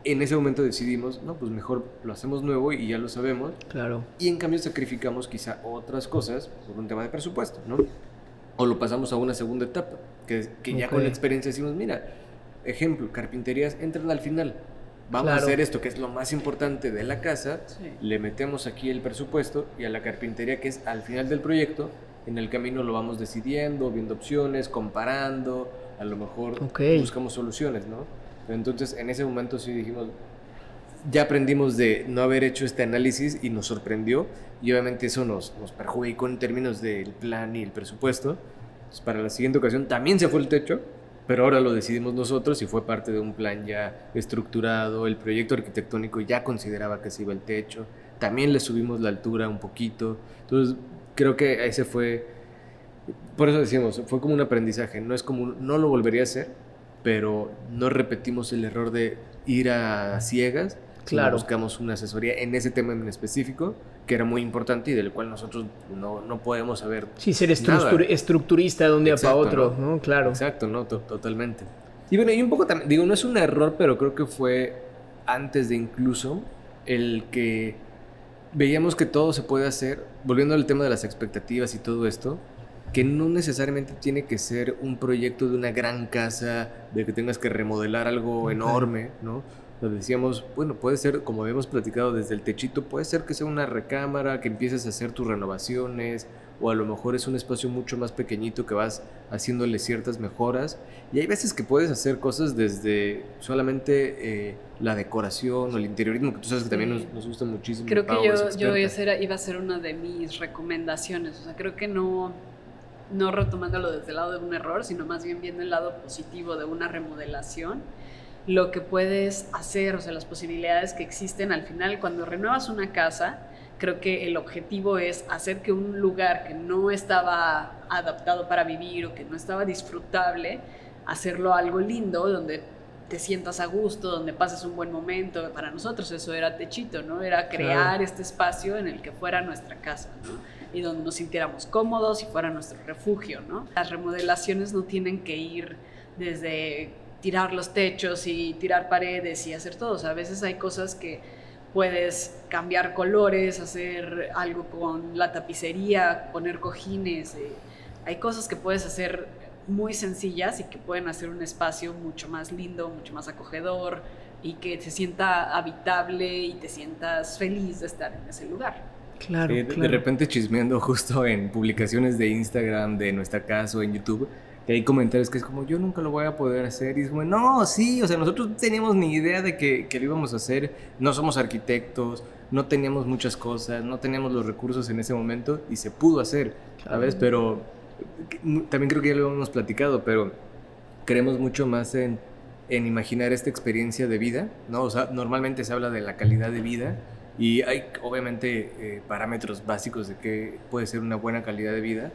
En ese momento decidimos, no, pues mejor lo hacemos nuevo y ya lo sabemos. Claro. Y en cambio sacrificamos quizá otras cosas por un tema de presupuesto, ¿no? O lo pasamos a una segunda etapa, que ya con la experiencia decimos, mira, ejemplo, carpinterías entran al final. Vamos a hacer esto que es lo más importante de la casa, le metemos aquí el presupuesto y a la carpintería que es al final del proyecto, en el camino lo vamos decidiendo, viendo opciones, comparando, a lo mejor buscamos soluciones, ¿no? Pero entonces en ese momento sí dijimos, ya aprendimos de no haber hecho este análisis y nos sorprendió y obviamente eso nos perjudicó en términos del plan y el presupuesto. Entonces, para la siguiente ocasión también se fue el techo, pero ahora lo decidimos nosotros y fue parte de un plan ya estructurado. El proyecto arquitectónico ya consideraba que se iba el techo. También le subimos la altura un poquito. Entonces, creo que ese fue... Por eso decimos, fue como un aprendizaje. No es como... No lo volvería a hacer, pero no repetimos el error de ir a ciegas. Claro. Buscamos una asesoría en ese tema en específico, que era muy importante y del cual nosotros no podemos saber. Sí, ser estructurista de un día para otro, ¿no? Claro. Exacto, no, totalmente. Y bueno, y un poco también, digo, no es un error, pero creo que fue antes de incluso el que veíamos que todo se puede hacer, volviendo al tema de las expectativas y todo esto, que no necesariamente tiene que ser un proyecto de una gran casa, de que tengas que remodelar algo enorme, ¿no? Nos decíamos, bueno, puede ser, como habíamos platicado desde el techito, puede ser que sea una recámara, que empieces a hacer tus renovaciones, o a lo mejor es un espacio mucho más pequeñito que vas haciéndole ciertas mejoras. Y hay veces que puedes hacer cosas desde solamente la decoración o el interiorismo, que tú sabes que también nos gusta muchísimo. Creo que yo iba a ser una de mis recomendaciones. O sea, creo que no retomándolo desde el lado de un error, sino más bien viendo el lado positivo de una remodelación. Lo que puedes hacer, o sea, las posibilidades que existen al final. Cuando renuevas una casa, creo que el objetivo es hacer que un lugar que no estaba adaptado para vivir o que no estaba disfrutable, hacerlo algo lindo, donde te sientas a gusto, donde pases un buen momento. Para nosotros eso era Techito, ¿no? Era crear este espacio en el que fuera nuestra casa, ¿no? Y donde nos sintiéramos cómodos y fuera nuestro refugio, ¿no? Las remodelaciones no tienen que ir desde tirar los techos y tirar paredes y hacer todo. O sea, a veces hay cosas que puedes cambiar colores, hacer algo con la tapicería, poner cojines. Hay cosas que puedes hacer muy sencillas y que pueden hacer un espacio mucho más lindo, mucho más acogedor y que se sienta habitable y te sientas feliz de estar en ese lugar. Claro, de repente chismeando justo en publicaciones de Instagram, de nuestra casa o en YouTube, que hay comentarios que es como, yo nunca lo voy a poder hacer. Y es como, no, sí, o sea, nosotros no teníamos ni idea de que lo íbamos a hacer. No somos arquitectos, no teníamos muchas cosas, no teníamos los recursos en ese momento y se pudo hacer, ¿sabes? Pero también creo que ya lo hemos platicado, pero creemos mucho más en imaginar esta experiencia de vida, ¿no? O sea, normalmente se habla de la calidad de vida y hay obviamente parámetros básicos de qué puede ser una buena calidad de vida,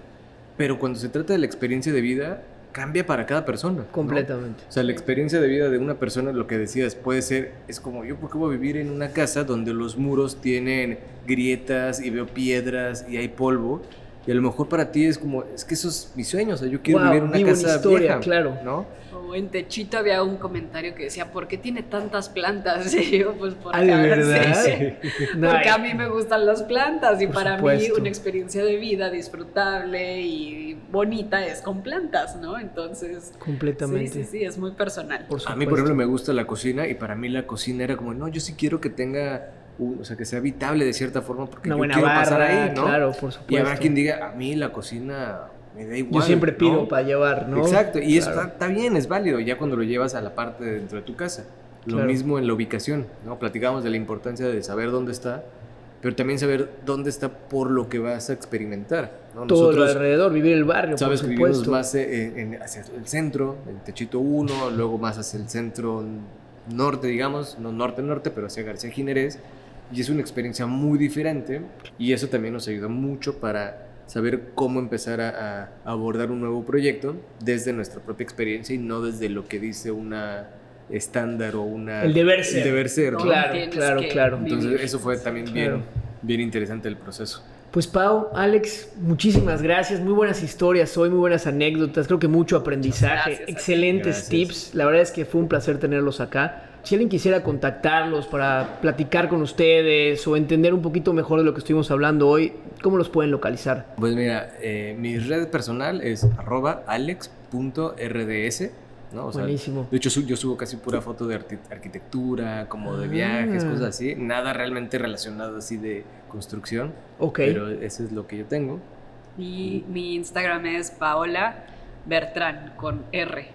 pero cuando se trata de la experiencia de vida, cambia para cada persona, ¿no? Completamente. O sea, la experiencia de vida de una persona, lo que decías, puede ser, es como, yo, ¿por qué voy a vivir en una casa donde los muros tienen grietas y veo piedras y hay polvo? Y a lo mejor para ti es como, es que eso es mi sueño, o sea, yo quiero vivir en una casa vieja, claro, ¿no? O en Techito había un comentario que decía, ¿por qué tiene tantas plantas? Y yo, pues porque ¿de verdad? sí. Porque a mí me gustan las plantas y Por para supuesto. mí una experiencia de vida disfrutable y bonita es con plantas, ¿no? Entonces, completamente. sí, es muy personal. Por A mí, por ejemplo, me gusta la cocina y para mí la cocina era como, no, yo sí quiero que tenga, o sea, que sea habitable de cierta forma porque una yo buena quiero barra, pasar ahí, ¿no? claro, por supuesto. Y habrá quien diga, a mí la cocina me da igual. Yo siempre pido ¿no? para llevar, ¿no? Exacto, y eso Claro. está bien, es válido, ya cuando lo llevas a la parte de dentro de tu casa. Lo Claro. mismo en la ubicación, ¿no? Platicamos de la importancia de saber dónde está, pero también saber dónde está por lo que vas a experimentar, ¿no? Todo lo alrededor, vivir el barrio, Sabes por que vivimos supuesto. más hacia el centro, en Techito 1, luego más hacia el centro norte, digamos, no norte-norte, pero hacia García Jiménez, y es una experiencia muy diferente, y eso también nos ayuda mucho para saber cómo empezar a abordar un nuevo proyecto desde nuestra propia experiencia y no desde lo que dice una estándar o una... El deber ser. El deber ser, ¿no? Claro, Tienes claro, que claro. Entonces vivir. eso fue también Claro. bien interesante el proceso. Pues Pau, Alex, muchísimas gracias. Muy buenas historias hoy, muy buenas anécdotas. Creo que mucho aprendizaje, Muchas gracias a ti. excelentes Gracias. tips. La verdad es que fue un placer tenerlos acá. Si alguien quisiera contactarlos para platicar con ustedes o entender un poquito mejor de lo que estuvimos hablando hoy, ¿cómo los pueden localizar? Pues mira, mi red personal es @alex.rds, ¿no? O sea, Buenísimo. de hecho, yo subo casi pura foto de arquitectura, como de viajes, cosas así. Nada realmente relacionado así de construcción. Ok. Pero eso es lo que yo tengo. Y mi Instagram es Paola Bertrán con R.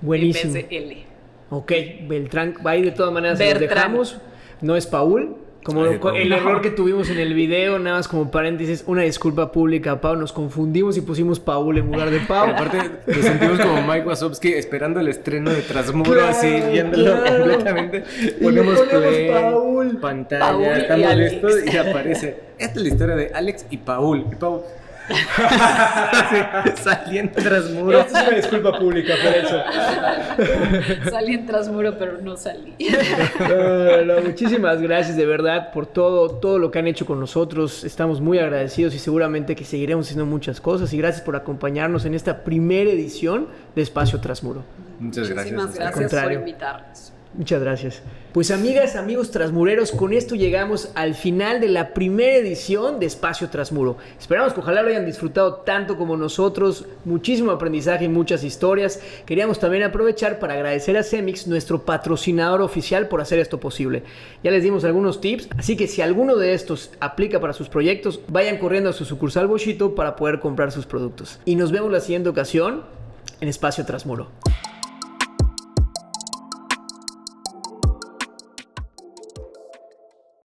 Buenísimo. En vez de L. Ok, Beltrán, ahí de todas maneras los Bertrán. dejamos. No es Paul. Como Ay, Paul. el error que tuvimos en el video, nada más como paréntesis, una disculpa pública, Pau, nos confundimos y pusimos Paul en lugar de Pau. Pero aparte, nos sentimos como Mike Wazowski esperando el estreno de Trasmuro, Claro, así, viéndolo claro. completamente. Y Ponemos le ponemos play, Paul. pantalla, Paul y estamos Alex. listos y aparece. Esta es la historia de Alex y Paul. Y Paul sí, saliendo Trasmuro. Esto es una disculpa pública por eso. Salí en Trasmuro, pero no salí. No, muchísimas gracias de verdad por todo lo que han hecho con nosotros. Estamos muy agradecidos y seguramente que seguiremos haciendo muchas cosas. Y gracias por acompañarnos en esta primera edición de Espacio Trasmuro. Muchas gracias. Muchísimas Oscar. gracias por contrario. invitarnos. Muchas gracias. Pues amigas, amigos trasmureros, con esto llegamos al final de la primera edición de Espacio Trasmuro. Esperamos que ojalá lo hayan disfrutado tanto como nosotros, muchísimo aprendizaje y muchas historias. Queríamos también aprovechar para agradecer a Cemix, nuestro patrocinador oficial, por hacer esto posible. Ya les dimos algunos tips, así que si alguno de estos aplica para sus proyectos, vayan corriendo a su sucursal Boschito para poder comprar sus productos. Y nos vemos la siguiente ocasión en Espacio Trasmuro.